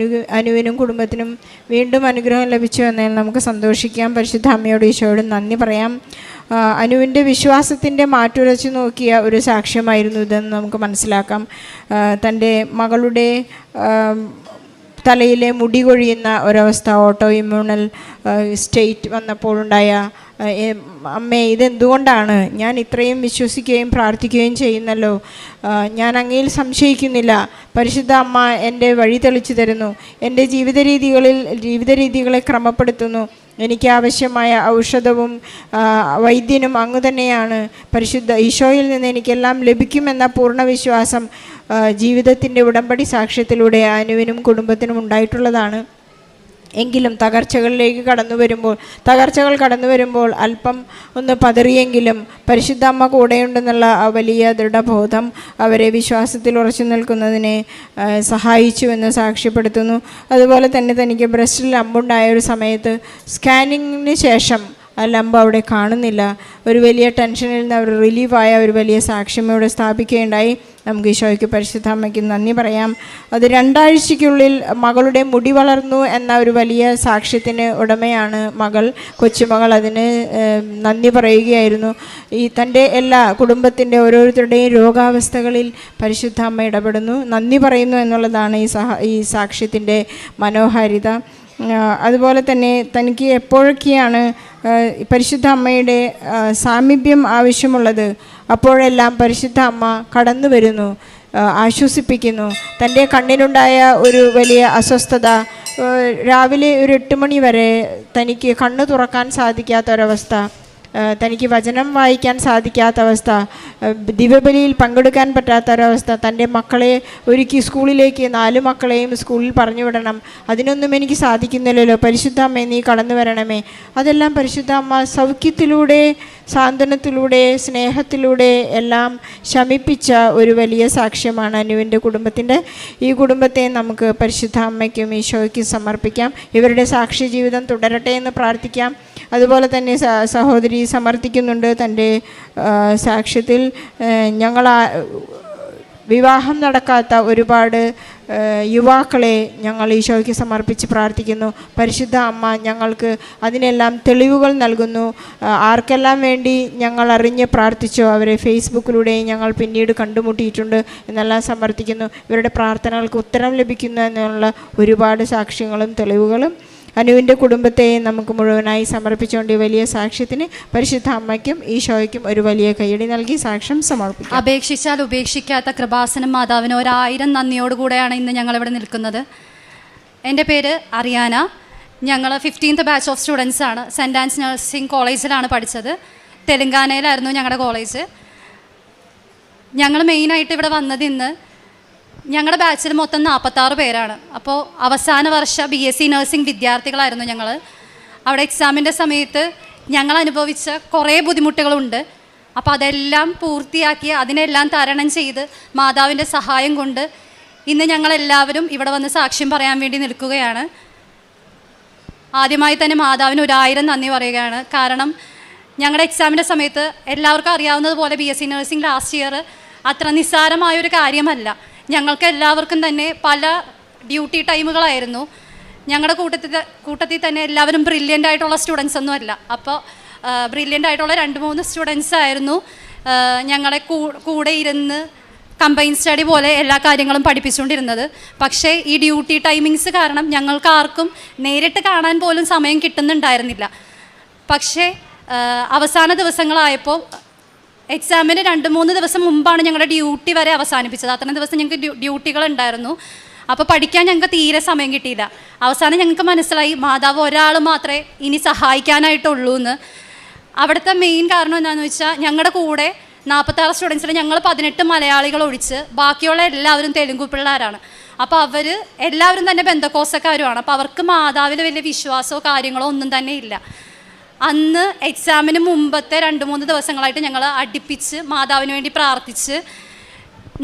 അനുവിനും കുടുംബത്തിനും വീണ്ടും അനുഗ്രഹം ലഭിച്ചു എന്നതിൽ നമുക്ക് സന്തോഷിക്കാം. പരിശുദ്ധ അമ്മയോട് ഈശോയോടും നന്ദി പറയാം. അനുവിൻ്റെ വിശ്വാസത്തിൻ്റെ മാറ്റുരച്ചു നോക്കിയ ഒരു സാക്ഷ്യമായിരുന്നു ഇതെന്ന് നമുക്ക് മനസ്സിലാക്കാം. തൻ്റെ മകളുടെ തലയിലെ മുടി കൊഴിയുന്ന ഒരവസ്ഥ, ഓട്ടോ ഇമ്മ്യൂണൽ സ്റ്റേറ്റ് വന്നപ്പോഴുണ്ടായ, അമ്മേ ഇതെന്തുകൊണ്ടാണ്, ഞാൻ ഇത്രയും വിശ്വസിക്കുകയും പ്രാർത്ഥിക്കുകയും ചെയ്യുന്നല്ലോ, ഞാൻ അങ്ങയിൽ സംശയിക്കുന്നില്ല, പരിശുദ്ധ അമ്മ എൻ്റെ വഴി തെളിച്ചു തരുന്നു, എൻ്റെ ജീവിത രീതികളെ ക്രമപ്പെടുത്തുന്നു, എനിക്ക് ആവശ്യമായ ഔഷധവും വൈദ്യനും അങ്ങ് തന്നെയാണ്, പരിശുദ്ധ ഈശോയിൽ നിന്ന് എനിക്കെല്ലാം ലഭിക്കുമെന്ന പൂർണ്ണ വിശ്വാസം ജീവിതത്തിൻ്റെ ഉടമ്പടി സാക്ഷ്യത്തിലൂടെ അനുവിനും കുടുംബത്തിനും ഉണ്ടായിട്ടുള്ളതാണ്. എങ്കിലും തകർച്ചകൾ കടന്നു വരുമ്പോൾ അല്പം ഒന്ന് പതറിയെങ്കിലും പരിശുദ്ധ അമ്മ കൂടെയുണ്ടെന്നുള്ള ആ വലിയ ദൃഢബോധം അവരെ വിശ്വാസത്തിൽ ഉറച്ചു നിൽക്കുന്നതിനെ സഹായിച്ചുവെന്ന് സാക്ഷ്യപ്പെടുത്തുന്നു. അതുപോലെ തന്നെ തനിക്ക് ബ്രസ്റ്റിൽ ലംബുണ്ടായ ഒരു സമയത്ത് സ്കാനിങ്ങിന് ശേഷം ആ ലംബ് അവിടെ കാണുന്നില്ല. ഒരു വലിയ ടെൻഷനിൽ നിന്ന് അവർ റിലീവായ ഒരു വലിയ സാക്ഷ്യം ഇവിടെ സ്ഥാപിക്കുകയുണ്ടായി. നമുക്ക് ഈശോയ്ക്ക് പരിശുദ്ധ അമ്മയ്ക്ക് നന്ദി പറയാം. അത് 2 ആഴ്ചയ്ക്കുള്ളിൽ മകളുടെ മുടി വളർന്നു എന്ന ഒരു വലിയ സാക്ഷ്യത്തിന് ഉടമയാണ് കൊച്ചുമകൾ. അതിന് നന്ദി പറയുകയായിരുന്നു. തൻ്റെ എല്ലാ കുടുംബത്തിൻ്റെ ഓരോരുത്തരുടെയും രോഗാവസ്ഥകളിൽ പരിശുദ്ധ അമ്മ ഇടപെടുന്നു, നന്ദി പറയുന്നു എന്നുള്ളതാണ് ഈ സാക്ഷ്യത്തിൻ്റെ മനോഹാരിത. അതുപോലെ തന്നെ തനിക്ക് എപ്പോഴൊക്കെയാണ് പരിശുദ്ധ അമ്മയുടെ സാമീപ്യം ആവശ്യമുള്ളത് അപ്പോഴെല്ലാം പരിശുദ്ധ അമ്മ കടന്നു വരുന്നു, ആശ്വസിപ്പിക്കുന്നു. തൻ്റെ കണ്ണിനുണ്ടായ ഒരു വലിയ അസ്വസ്ഥത, രാവിലെ ഒരു 8 മണി വരെ തനിക്ക് കണ്ണ് തുറക്കാൻ സാധിക്കാത്തൊരവസ്ഥ, തനിക്ക് വചനം വായിക്കാൻ സാധിക്കാത്ത അവസ്ഥ, ദിവ്യബലിയിൽ പങ്കെടുക്കാൻ പറ്റാത്തൊരവസ്ഥ, തൻ്റെ മക്കളെ ഒരുക്കി സ്കൂളിലേക്ക് 4 മക്കളെയും സ്കൂളിൽ പറഞ്ഞു വിടണം, അതിനൊന്നും എനിക്ക് സാധിക്കുന്നില്ലല്ലോ, പരിശുദ്ധ അമ്മേ നീ കടന്നു വരണമേ. അതെല്ലാം പരിശുദ്ധ അമ്മ സൗഖ്യത്തിലൂടെ, സാന്ത്വനത്തിലൂടെ, സ്നേഹത്തിലൂടെ എല്ലാം ശമിപ്പിച്ച ഒരു വലിയ സാക്ഷ്യമാണ് അനുവിൻ്റെ കുടുംബത്തിൻ്റെ. ഈ കുടുംബത്തെ നമുക്ക് പരിശുദ്ധ അമ്മയ്ക്കും ഈശോയ്ക്കും സമർപ്പിക്കാം. ഇവരുടെ സാക്ഷി ജീവിതം തുടരട്ടെ എന്ന് പ്രാർത്ഥിക്കാം. അതുപോലെ തന്നെ സഹോദരി സമർത്ഥിക്കുന്നുണ്ട് തൻ്റെ സാക്ഷ്യത്തിൽ, ഞങ്ങൾ വിവാഹം നടക്കാത്ത ഒരുപാട് യുവാക്കളെ ഞങ്ങൾ ഈശോയ്ക്ക് സമർപ്പിച്ച് പ്രാർത്ഥിക്കുന്നു. പരിശുദ്ധ അമ്മ ഞങ്ങൾക്ക് അതിനെല്ലാം തെളിവുകൾ നൽകുന്നു. ആർക്കെല്ലാം വേണ്ടി ഞങ്ങൾ അറിഞ്ഞ് പ്രാർത്ഥിച്ചോ അവരെ ഫേസ്ബുക്കിലൂടെ ഞങ്ങൾ പിന്നീട് കണ്ടുമുട്ടിയിട്ടുണ്ട് എന്നെല്ലാം സമർത്ഥിക്കുന്നു. ഇവരുടെ പ്രാർത്ഥനകൾക്ക് ഉത്തരം ലഭിക്കുന്നു എന്നുള്ള ഒരുപാട് സാക്ഷ്യങ്ങളും തെളിവുകളും അനുവിൻ്റെ കുടുംബത്തെ നമുക്ക് മുഴുവനായി സമർപ്പിച്ചുകൊണ്ട് ഈ വലിയ സാക്ഷ്യത്തിന് പരിശുദ്ധ അമ്മയ്ക്കും ഈശോയ്ക്കും ഒരു വലിയ കയ്യടി നൽകി സാക്ഷ്യം സമർപ്പിക്കും. അപേക്ഷിച്ചാൽ ഉപേക്ഷിക്കാത്ത കൃപാസനം മാതാവിന് 1000 നന്ദിയോടുകൂടെയാണ് ഇന്ന് ഞങ്ങളിവിടെ നിൽക്കുന്നത്. എൻ്റെ പേര് അറിയാന. ഞങ്ങൾ 15th ബാച്ച് ഓഫ് സ്റ്റുഡൻസ് ആണ്. സെൻറ്റ് ആൻസ് നഴ്സിംഗ് കോളേജിലാണ് പഠിച്ചത്. തെലങ്കാനയിലായിരുന്നു ഞങ്ങളുടെ കോളേജ്. ഞങ്ങൾ മെയിനായിട്ട് ഇവിടെ വന്നത് ഇന്ന് ഞങ്ങളുടെ ബാച്ചിൽ മൊത്തം 46 പേരാണ്. അപ്പോൾ അവസാന വർഷ BSc നഴ്സിംഗ് വിദ്യാർത്ഥികളായിരുന്നു ഞങ്ങൾ. അവിടെ എക്സാമിൻ്റെ സമയത്ത് ഞങ്ങൾ അനുഭവിച്ച കുറേ ബുദ്ധിമുട്ടുകളുണ്ട്. അപ്പോൾ അതെല്ലാം പൂർത്തിയാക്കി അതിനെല്ലാം തരണം ചെയ്ത് മാതാവിൻ്റെ സഹായം കൊണ്ട് ഇന്ന് ഞങ്ങളെല്ലാവരും ഇവിടെ വന്ന് സാക്ഷ്യം പറയാൻ വേണ്ടി നിൽക്കുകയാണ്. ആദ്യമായി തന്നെ മാതാവിന് 1000 നന്ദി പറയുകയാണ്. കാരണം ഞങ്ങളുടെ എക്സാമിൻ്റെ സമയത്ത് എല്ലാവർക്കും അറിയാവുന്നതുപോലെ BSc നഴ്സിംഗ് ലാസ്റ്റ് ഇയർ അത്ര നിസ്സാരമായൊരു കാര്യമല്ല. ഞങ്ങൾക്ക് എല്ലാവർക്കും തന്നെ പല ഡ്യൂട്ടി ടൈമുകളായിരുന്നു. ഞങ്ങളുടെ കൂട്ടത്തിൽ തന്നെ എല്ലാവരും ബ്രില്യൻ്റ് ആയിട്ടുള്ള സ്റ്റുഡൻസ് ഒന്നും അല്ല. അപ്പോൾ ബ്രില്യൻ്റ് ആയിട്ടുള്ള 2-3 സ്റ്റുഡൻസ് ആയിരുന്നു ഞങ്ങളെ കൂടെ ഇരുന്ന് കമ്പൈൻ സ്റ്റഡി പോലെ എല്ലാ കാര്യങ്ങളും പഠിപ്പിച്ചുകൊണ്ടിരുന്നത്. പക്ഷേ ഈ ഡ്യൂട്ടി ടൈമിങ്സ് കാരണം ഞങ്ങൾക്ക് ആർക്കും നേരിട്ട് കാണാൻ പോലും സമയം കിട്ടുന്നുണ്ടായിരുന്നില്ല. പക്ഷേ അവസാന ദിവസങ്ങളായപ്പോൾ എക്സാമിന് 2-3 ദിവസം മുമ്പാണ് ഞങ്ങളുടെ ഡ്യൂട്ടി വരെ അവസാനിപ്പിച്ചത്. അത്രയും ദിവസം ഞങ്ങൾക്ക് ഡ്യൂട്ടികളുണ്ടായിരുന്നു. അപ്പോൾ പഠിക്കാൻ ഞങ്ങൾക്ക് തീരെ സമയം കിട്ടിയില്ല. അവസാനം ഞങ്ങൾക്ക് മനസ്സിലായി മാതാവ് ഒരാൾ മാത്രമേ ഇനി സഹായിക്കാനായിട്ടുള്ളൂ എന്ന്. അവിടുത്തെ മെയിൻ കാരണം എന്താണെന്ന് വെച്ചാൽ ഞങ്ങളുടെ കൂടെ 46 സ്റ്റുഡൻസിൽ ഞങ്ങൾ 18 മലയാളികൾ ഒഴിച്ച് ബാക്കിയുള്ള എല്ലാവരും തെലുങ്ക് പിള്ളേരാണ്. അപ്പോൾ അവർ എല്ലാവരും തന്നെ ബന്ധക്കോസക്കാരുമാണ്. അപ്പോൾ അവർക്ക് മാതാവിൽ വലിയ വിശ്വാസമോ കാര്യങ്ങളോ ഒന്നും തന്നെ ഇല്ല. അന്ന് എക്സാമിന് മുമ്പത്തെ 2-3 ദിവസങ്ങളായിട്ട് ഞങ്ങൾ അടുപ്പിച്ച് മാതാവിന് വേണ്ടി പ്രാർത്ഥിച്ച്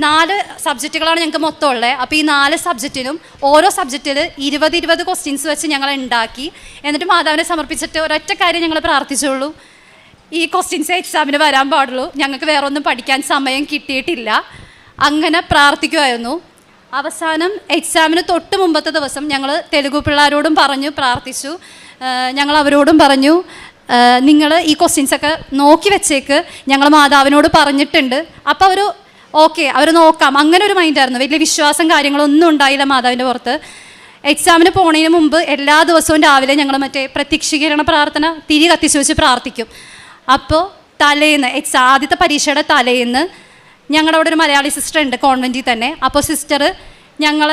4 സബ്ജക്റ്റുകളാണ് ഞങ്ങൾക്ക് മൊത്തം ഉള്ളത്. അപ്പോൾ ഈ 4 സബ്ജക്റ്റിനും ഓരോ സബ്ജക്റ്റിൽ 20 ക്വസ്റ്റ്യൻസ് വെച്ച് ഞങ്ങൾ ഉണ്ടാക്കി. എന്നിട്ട് മാതാവിനെ സമർപ്പിച്ചിട്ട് ഒരൊറ്റ കാര്യം ഞങ്ങൾ പ്രാർത്ഥിച്ചുള്ളൂ, ഈ ക്വസ്റ്റ്യൻസ് എക്സാമിന് വരാൻ പാടുള്ളൂ, ഞങ്ങൾക്ക് വേറെ ഒന്നും പഠിക്കാൻ സമയം കിട്ടിയിട്ടില്ല. അങ്ങനെ പ്രാർത്ഥിക്കുമായിരുന്നു. അവസാനം എക്സാമിന് തൊട്ട് മുമ്പത്തെ ദിവസം ഞങ്ങൾ തെലുഗു പിള്ളേരോടും പറഞ്ഞു പ്രാർത്ഥിച്ചു. ഞങ്ങൾ അവരോടും പറഞ്ഞു നിങ്ങൾ ഈ ക്വസ്റ്റ്യൻസൊക്കെ നോക്കി വെച്ചേക്ക്, ഞങ്ങൾ മാതാവിനോട് പറഞ്ഞിട്ടുണ്ട്. അപ്പോൾ അവർ നോക്കാം, അങ്ങനെ ഒരു മൈൻഡായിരുന്നു. വലിയ വിശ്വാസം കാര്യങ്ങളൊന്നും ഉണ്ടായില്ല മാതാവിൻ്റെ പുറത്ത്. എക്സാമിന് പോണതിന് മുമ്പ് എല്ലാ ദിവസവും രാവിലെ ഞങ്ങൾ മറ്റേ പ്രത്യക്ഷീകരണ പ്രാർത്ഥന തിരി കത്തിച്ച് വെച്ച് പ്രാർത്ഥിക്കും. അപ്പോൾ തലേന്ന് ആദ്യത്തെ പരീക്ഷയുടെ തലേന്ന് ഞങ്ങളുടെ അവിടെ ഒരു മലയാളി സിസ്റ്റർ ഉണ്ട് കോൺവെൻറ്റിൽ തന്നെ. അപ്പോൾ സിസ്റ്റർ ഞങ്ങൾ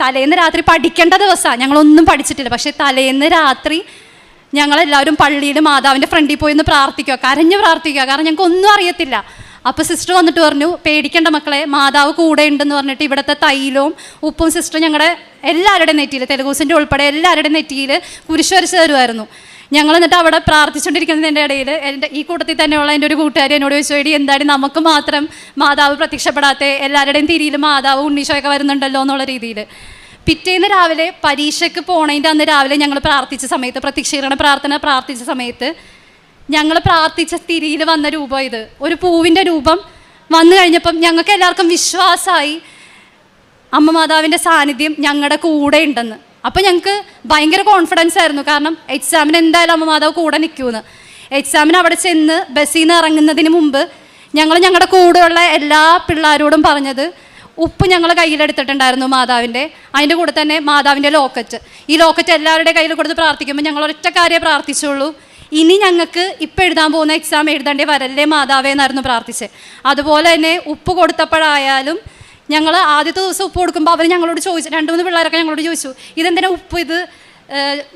തലേന്ന് രാത്രി പഠിക്കേണ്ട ദിവസമാണ്, ഞങ്ങളൊന്നും പഠിച്ചിട്ടില്ല. പക്ഷേ തലേന്ന് രാത്രി ഞങ്ങളെല്ലാവരും പള്ളിയിൽ മാതാവിൻ്റെ ഫ്രണ്ടിൽ പോയി ഒന്ന് പ്രാർത്ഥിക്കുക, കരഞ്ഞ് പ്രാർത്ഥിക്കുക. കാരണം ഞങ്ങൾക്ക് ഒന്നും അറിയത്തില്ല. അപ്പോൾ സിസ്റ്റർ വന്നിട്ട് പറഞ്ഞു, പേടിക്കേണ്ട മക്കളെ, മാതാവ് കൂടെ ഉണ്ടെന്ന് പറഞ്ഞിട്ട് ഇവിടുത്തെ തൈലവും ഉപ്പും സിസ്റ്റർ ഞങ്ങളുടെ എല്ലാവരുടെയും നെറ്റിയിൽ, തെലുഗൂസിൻ്റെ ഉൾപ്പെടെ എല്ലാവരുടെയും നെറ്റിയിൽ കുരിശ് വരച്ച് തരുമായിരുന്നു. ഞങ്ങൾ എന്നിട്ട് അവിടെ പ്രാർത്ഥിച്ചുകൊണ്ടിരിക്കുന്നതിൻ്റെ ഇടയിൽ ഈ കൂട്ടത്തിൽ തന്നെയുള്ള എൻ്റെ ഒരു കൂട്ടുകാരി എന്നോട് ചോദിച്ചു, എടി എന്താണ് നമുക്ക് മാത്രം മാതാവ് പ്രത്യക്ഷപ്പെടാത്ത, എല്ലാവരുടെയും തിരിയിൽ മാതാവ് ഉണ്ണീശോയൊക്കെ വരുന്നുണ്ടല്ലോ എന്നുള്ള രീതിയിൽ. പിറ്റേന്ന് രാവിലെ പരീക്ഷയ്ക്ക് പോണതിൻ്റെ അന്ന് രാവിലെ ഞങ്ങൾ പ്രാർത്ഥിച്ച സമയത്ത്, പ്രത്യക്ഷീകരണ പ്രാർത്ഥന പ്രാർത്ഥിച്ച സമയത്ത് ഞങ്ങൾ പ്രാർത്ഥിച്ച തിരിയിൽ വന്ന രൂപം ഇത്, ഒരു പൂവിൻ്റെ രൂപം വന്നു കഴിഞ്ഞപ്പം ഞങ്ങൾക്ക് എല്ലാവർക്കും വിശ്വാസമായി അമ്മ മാതാവിൻ്റെ സാന്നിധ്യം ഞങ്ങളുടെ കൂടെ ഉണ്ടെന്ന്. അപ്പോൾ ഞങ്ങൾക്ക് ഭയങ്കര കോൺഫിഡൻസ് ആയിരുന്നു, കാരണം എക്സാമിന് എന്തായാലും അമ്മ മാതാവ് കൂടെ നിൽക്കുമെന്ന്. എക്സാമിന് അവിടെ ചെന്ന് ബസ്സിൽ നിന്ന് ഇറങ്ങുന്നതിന് മുമ്പ് ഞങ്ങളുടെ കൂടെയുള്ള എല്ലാ പിള്ളേരോടും പറഞ്ഞത്, ഉപ്പ് ഞങ്ങൾ കയ്യിലെടുത്തിട്ടുണ്ടായിരുന്നു മാതാവിൻ്റെ, അതിൻ്റെ കൂടെ തന്നെ മാതാവിൻ്റെ ലോക്കറ്റ്. ഈ ലോക്കറ്റ് എല്ലാവരുടെ കയ്യിൽ കൊടുത്ത് പ്രാർത്ഥിക്കുമ്പോൾ ഞങ്ങൾ ഒറ്റ കാര്യമേ പ്രാർത്ഥിച്ചുള്ളൂ, ഇനി ഞങ്ങൾക്ക് ഇപ്പം എഴുതാൻ പോകുന്ന എക്സാം എഴുതേണ്ടി വരല്ലേ മാതാവേ എന്നായിരുന്നു പ്രാർത്ഥിച്ചത്. അതുപോലെ തന്നെ ഉപ്പ് കൊടുത്തപ്പോഴായാലും ഞങ്ങൾ ആദ്യത്തെ ദിവസം ഉപ്പ് കൊടുക്കുമ്പോൾ അവർ ഞങ്ങളോട് ചോദിച്ചു, 2-3 പിള്ളേരൊക്കെ ഞങ്ങളോട് ചോദിച്ചു, ഇതെന്തിനാ ഉപ്പ്, ഇത്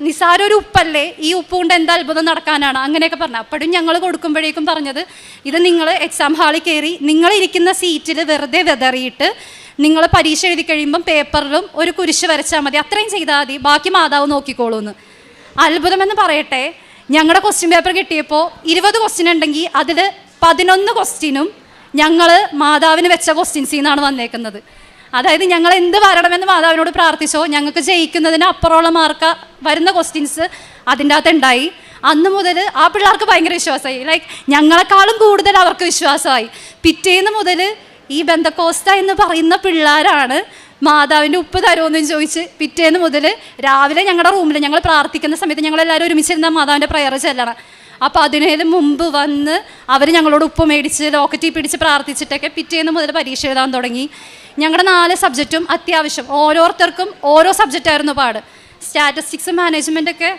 നിസാര ഒരു ഉപ്പല്ലേ, ഈ ഉപ്പ് കൊണ്ട് എന്താ അത്ഭുതം നടക്കാനാണ്, അങ്ങനെയൊക്കെ പറഞ്ഞു. അപ്പോഴും ഞങ്ങൾ കൊടുക്കുമ്പോഴേക്കും പറഞ്ഞത്, ഇത് നിങ്ങൾ എക്സാം ഹാളിൽ കയറി നിങ്ങളിരിക്കുന്ന സീറ്റിൽ വെറുതെ വെതറിയിട്ട് നിങ്ങൾ പരീക്ഷ എഴുതി കഴിയുമ്പം പേപ്പറിലും ഒരു കുരിശ് വരച്ചാൽ മതി, അത്രയും ചെയ്താൽ മതി, ബാക്കി മാതാവ് നോക്കിക്കോളൂ എന്ന്. അത്ഭുതമെന്ന് പറയട്ടെ, ഞങ്ങളുടെ ക്വസ്റ്റ്യൻ പേപ്പർ കിട്ടിയപ്പോൾ 20 ക്വസ്റ്റ്യൻ ഉണ്ടെങ്കിൽ അതിൽ 11 ക്വസ്റ്റ്യനും ഞങ്ങൾ മാതാവിന് വെച്ച ക്വസ്റ്റ്യൻസിൽ നിന്നാണ് വന്നേക്കുന്നത്. അതായത് ഞങ്ങൾ എന്ത് വരണമെന്ന് മാതാവിനോട് പ്രാർത്ഥിച്ചോ ഞങ്ങൾക്ക് ജയിക്കുന്നതിന് അപ്പുറമുള്ള മാർക്ക് വരുന്ന ക്വസ്റ്റ്യൻസ് അതിൻ്റെ അകത്ത് ഉണ്ടായി. അന്ന് മുതൽ ആ പിള്ളേർക്ക് ഭയങ്കര വിശ്വാസമായി, ലൈക്ക് ഞങ്ങളെക്കാളും കൂടുതൽ അവർക്ക് വിശ്വാസമായി. പിറ്റേന്ന് മുതൽ ഈ ബെന്തക്കോസ്ത എന്ന് പറയുന്ന പിള്ളേരാണ് മാതാവിൻ്റെ ഉപ്പ് തരുമെന്നും ചോദിച്ച് പിറ്റേന്ന് മുതൽ രാവിലെ ഞങ്ങളുടെ റൂമിൽ ഞങ്ങൾ പ്രാർത്ഥിക്കുന്ന സമയത്ത് ഞങ്ങളെല്ലാവരും ഒരുമിച്ചിരുന്ന മാതാവിൻ്റെ പ്രയർ ചെല്ലണം. അപ്പോൾ അതിനേലും മുമ്പ് വന്ന് അവർ ഞങ്ങളോട് ഉപ്പ് മേടിച്ച് ലോക്കറ്റിൽ പിടിച്ച് പ്രാർത്ഥിച്ചിട്ടൊക്കെ പിറ്റേന്ന് മുതൽ പരീക്ഷ എഴുതാൻ തുടങ്ങി. ഞങ്ങളുടെ 4 സബ്ജക്റ്റും അത്യാവശ്യം ഓരോരുത്തർക്കും ഓരോ സബ്ജക്റ്റായിരുന്നു പാട്. സ്റ്റാറ്റിസ്റ്റിക്സ് മാനേജ്മെൻറ്റൊക്കെ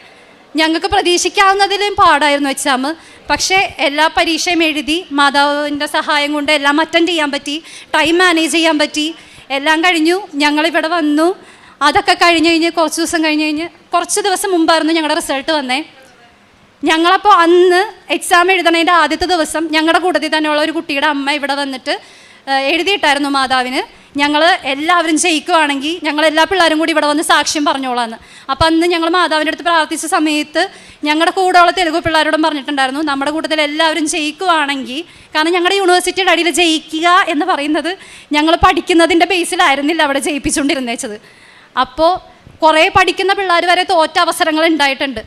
ഞങ്ങൾക്ക് പ്രതീക്ഷിക്കാവുന്നതിലും പാടായിരുന്നു എക്സാം. പക്ഷേ എല്ലാ പരീക്ഷയും എഴുതി മാതാവിൻ്റെ സഹായം കൊണ്ട് എല്ലാം അറ്റൻഡ് ചെയ്യാൻ പറ്റി, ടൈം മാനേജ് ചെയ്യാൻ പറ്റി. എല്ലാം കഴിഞ്ഞു, ഞങ്ങളിവിടെ വന്നു. അതൊക്കെ കഴിഞ്ഞ് കുറച്ച് ദിവസം മുമ്പായിരുന്നു ഞങ്ങളുടെ റിസൾട്ട് വന്നേ. ഞങ്ങളപ്പോൾ അന്ന് എക്സാം എഴുതണതിൻ്റെ ആദ്യത്തെ ദിവസം ഞങ്ങളുടെ കൂട്ടത്തിൽ തന്നെയുള്ള ഒരു കുട്ടിയുടെ അമ്മ ഇവിടെ വന്നിട്ട് എഴുതിയിട്ടായിരുന്നു മാതാവിന്, ഞങ്ങൾ എല്ലാവരും ജയിക്കുവാണെങ്കിൽ ഞങ്ങൾ എല്ലാ പിള്ളേരും കൂടി ഇവിടെ വന്ന് സാക്ഷ്യം പറഞ്ഞോളാന്ന്. അപ്പോൾ അന്ന് ഞങ്ങൾ മാതാവിൻ്റെ അടുത്ത് പ്രാർത്ഥിച്ച സമയത്ത് ഞങ്ങളുടെ കൂടെയുള്ള തെലുഗു പിള്ളേരോടും പറഞ്ഞിട്ടുണ്ടായിരുന്നു, നമ്മുടെ കൂട്ടത്തിൽ എല്ലാവരും ജയിക്കുവാണെങ്കിൽ, കാരണം ഞങ്ങളുടെ യൂണിവേഴ്സിറ്റിയുടെ അടിയിൽ ജയിക്കുക എന്ന് പറയുന്നത് ഞങ്ങൾ പഠിക്കുന്നതിൻ്റെ ബേസിലായിരുന്നില്ല അവിടെ ജയിപ്പിച്ചുകൊണ്ടിരുന്നേച്ചത്. അപ്പോൾ കുറേ പഠിക്കുന്ന പിള്ളേർ വരെ തോറ്റ അവസരങ്ങൾ ഉണ്ടായിട്ടുണ്ട്.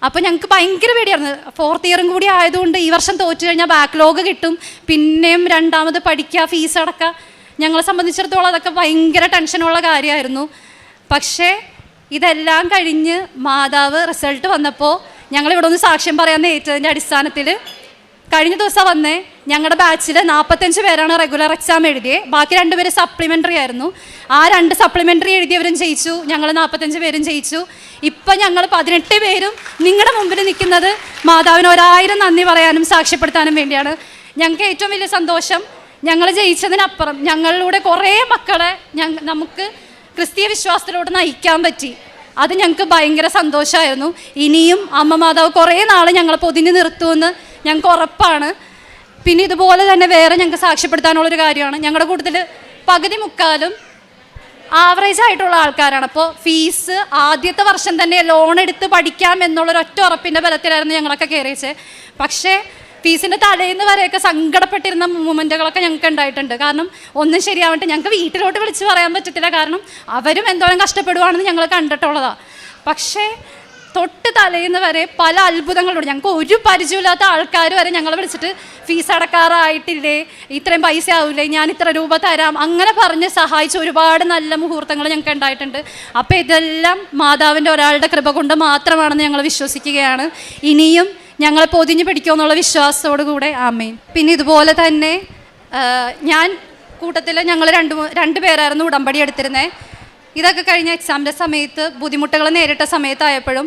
അപ്പോൾ ഞങ്ങൾക്ക് ഭയങ്കര പേടിയായിരുന്നു. 4th ഇയറും കൂടി ആയതുകൊണ്ട് ഈ വർഷം തോറ്റു കഴിഞ്ഞാൽ ബാക്ക്ലോഗ് കിട്ടും, പിന്നെയും രണ്ടാമത് പഠിക്കുക, ഫീസ് അടക്കുക. ഞങ്ങളെ സംബന്ധിച്ചിടത്തോളം അതൊക്കെ ഭയങ്കര ടെൻഷനുള്ള കാര്യമായിരുന്നു. പക്ഷേ ഇതെല്ലാം കഴിഞ്ഞ് മാതാവ് റിസൾട്ട് വന്നപ്പോൾ ഞങ്ങളിവിടെ ഒന്ന് സാക്ഷ്യം പറയാൻ ഏറ്റതിൻ്റെ അടിസ്ഥാനത്തിൽ കഴിഞ്ഞ ദിവസം വന്നേ ഞങ്ങളുടെ ബാച്ചിൽ 45 പേരാണ് റെഗുലർ എക്സാം എഴുതിയത്, ബാക്കി 2 പേര് സപ്ലിമെൻ്ററി ആയിരുന്നു. ആ 2 സപ്ലിമെൻ്ററി എഴുതിയവരും ജയിച്ചു, ഞങ്ങൾ 45 പേരും ജയിച്ചു. ഇപ്പം ഞങ്ങൾ 18 പേരും നിങ്ങളുടെ മുമ്പിൽ നിൽക്കുന്നത് മാതാവിന് 1000 നന്ദി പറയാനും സാക്ഷ്യപ്പെടുത്താനും വേണ്ടിയാണ്. ഞങ്ങൾക്ക് ഏറ്റവും വലിയ സന്തോഷം, ഞങ്ങൾ ജയിച്ചതിനപ്പുറം ഞങ്ങളിലൂടെ കുറേ മക്കളെ നമുക്ക് ക്രിസ്തീയ വിശ്വാസത്തിലോട്ട് നയിക്കാൻ പറ്റി. അത് ഞങ്ങൾക്ക് ഭയങ്കര സന്തോഷമായിരുന്നു. ഇനിയും അമ്മ മാതാവ് കുറേ നാൾ ഞങ്ങളെ പൊതിഞ്ഞ് നിർത്തുമെന്ന് ഞങ്ങൾക്ക് ഉറപ്പാണ്. പിന്നെ ഇതുപോലെ തന്നെ വേറെ ഞങ്ങൾക്ക് സാക്ഷ്യപ്പെടുത്താനുള്ളൊരു കാര്യമാണ്, ഞങ്ങളുടെ കൂട്ടത്തിൽ പകുതി മുക്കാലും ആവറേജ് ആയിട്ടുള്ള ആൾക്കാരാണ്. അപ്പോൾ ഫീസ് ആദ്യത്തെ വർഷം തന്നെ ലോൺ എടുത്ത് പഠിക്കാം എന്നുള്ളൊരൊറ്റ ഉറപ്പിൻ്റെ ബലത്തിലായിരുന്നു ഞങ്ങളൊക്കെ കയറിയത്. പക്ഷേ ഫീസിൻ്റെ തലേന്ന് വരെയൊക്കെ സങ്കടപ്പെട്ടിരുന്ന മൂമെൻറ്റുകളൊക്കെ ഞങ്ങൾക്ക് ഉണ്ടായിട്ടുണ്ട്. കാരണം ഒന്നും ശരിയാവട്ടെ, ഞങ്ങൾക്ക് വീട്ടിലോട്ട് വിളിച്ച് പറയാൻ പറ്റത്തില്ല, കാരണം അവരും എന്തോരം കഷ്ടപ്പെടുവാണെന്ന് ഞങ്ങൾ കണ്ടിട്ടുള്ളതാണ്. പക്ഷേ തൊട്ട് തലേന്ന് വരെ പല അത്ഭുതങ്ങളോട് ഞങ്ങൾക്ക് ഒരു പരിചയമില്ലാത്ത ആൾക്കാർ വരെ ഞങ്ങളെ വിളിച്ചിട്ട് ഫീസ് അടക്കാറായിട്ടില്ലേ, ഇത്രയും പൈസ ആവില്ലേ, ഞാൻ ഇത്ര രൂപ തരാം, അങ്ങനെ പറഞ്ഞ് സഹായിച്ച ഒരുപാട് നല്ല മുഹൂർത്തങ്ങൾ ഞങ്ങൾക്ക് ഉണ്ടായിട്ടുണ്ട്. അപ്പോൾ ഇതെല്ലാം മാതാവിൻ്റെ ഒരാളുടെ കൃപ കൊണ്ട് മാത്രമാണെന്ന് ഞങ്ങൾ വിശ്വസിക്കുകയാണ്. ഇനിയും ഞങ്ങളെ പൊതിഞ്ഞ് പിടിക്കുമെന്നുള്ള വിശ്വാസത്തോടു കൂടെ ആമേൻ. പിന്നെ ഇതുപോലെ തന്നെ ഞാൻ കൂട്ടത്തിൽ ഞങ്ങൾ 2 പേരായിരുന്നു ഉടമ്പടി എടുത്തിരുന്നത്. ഇതൊക്കെ കഴിഞ്ഞ എക്സാമിൻ്റെ സമയത്ത് ബുദ്ധിമുട്ടുകൾ നേരിട്ട സമയത്തായപ്പോഴും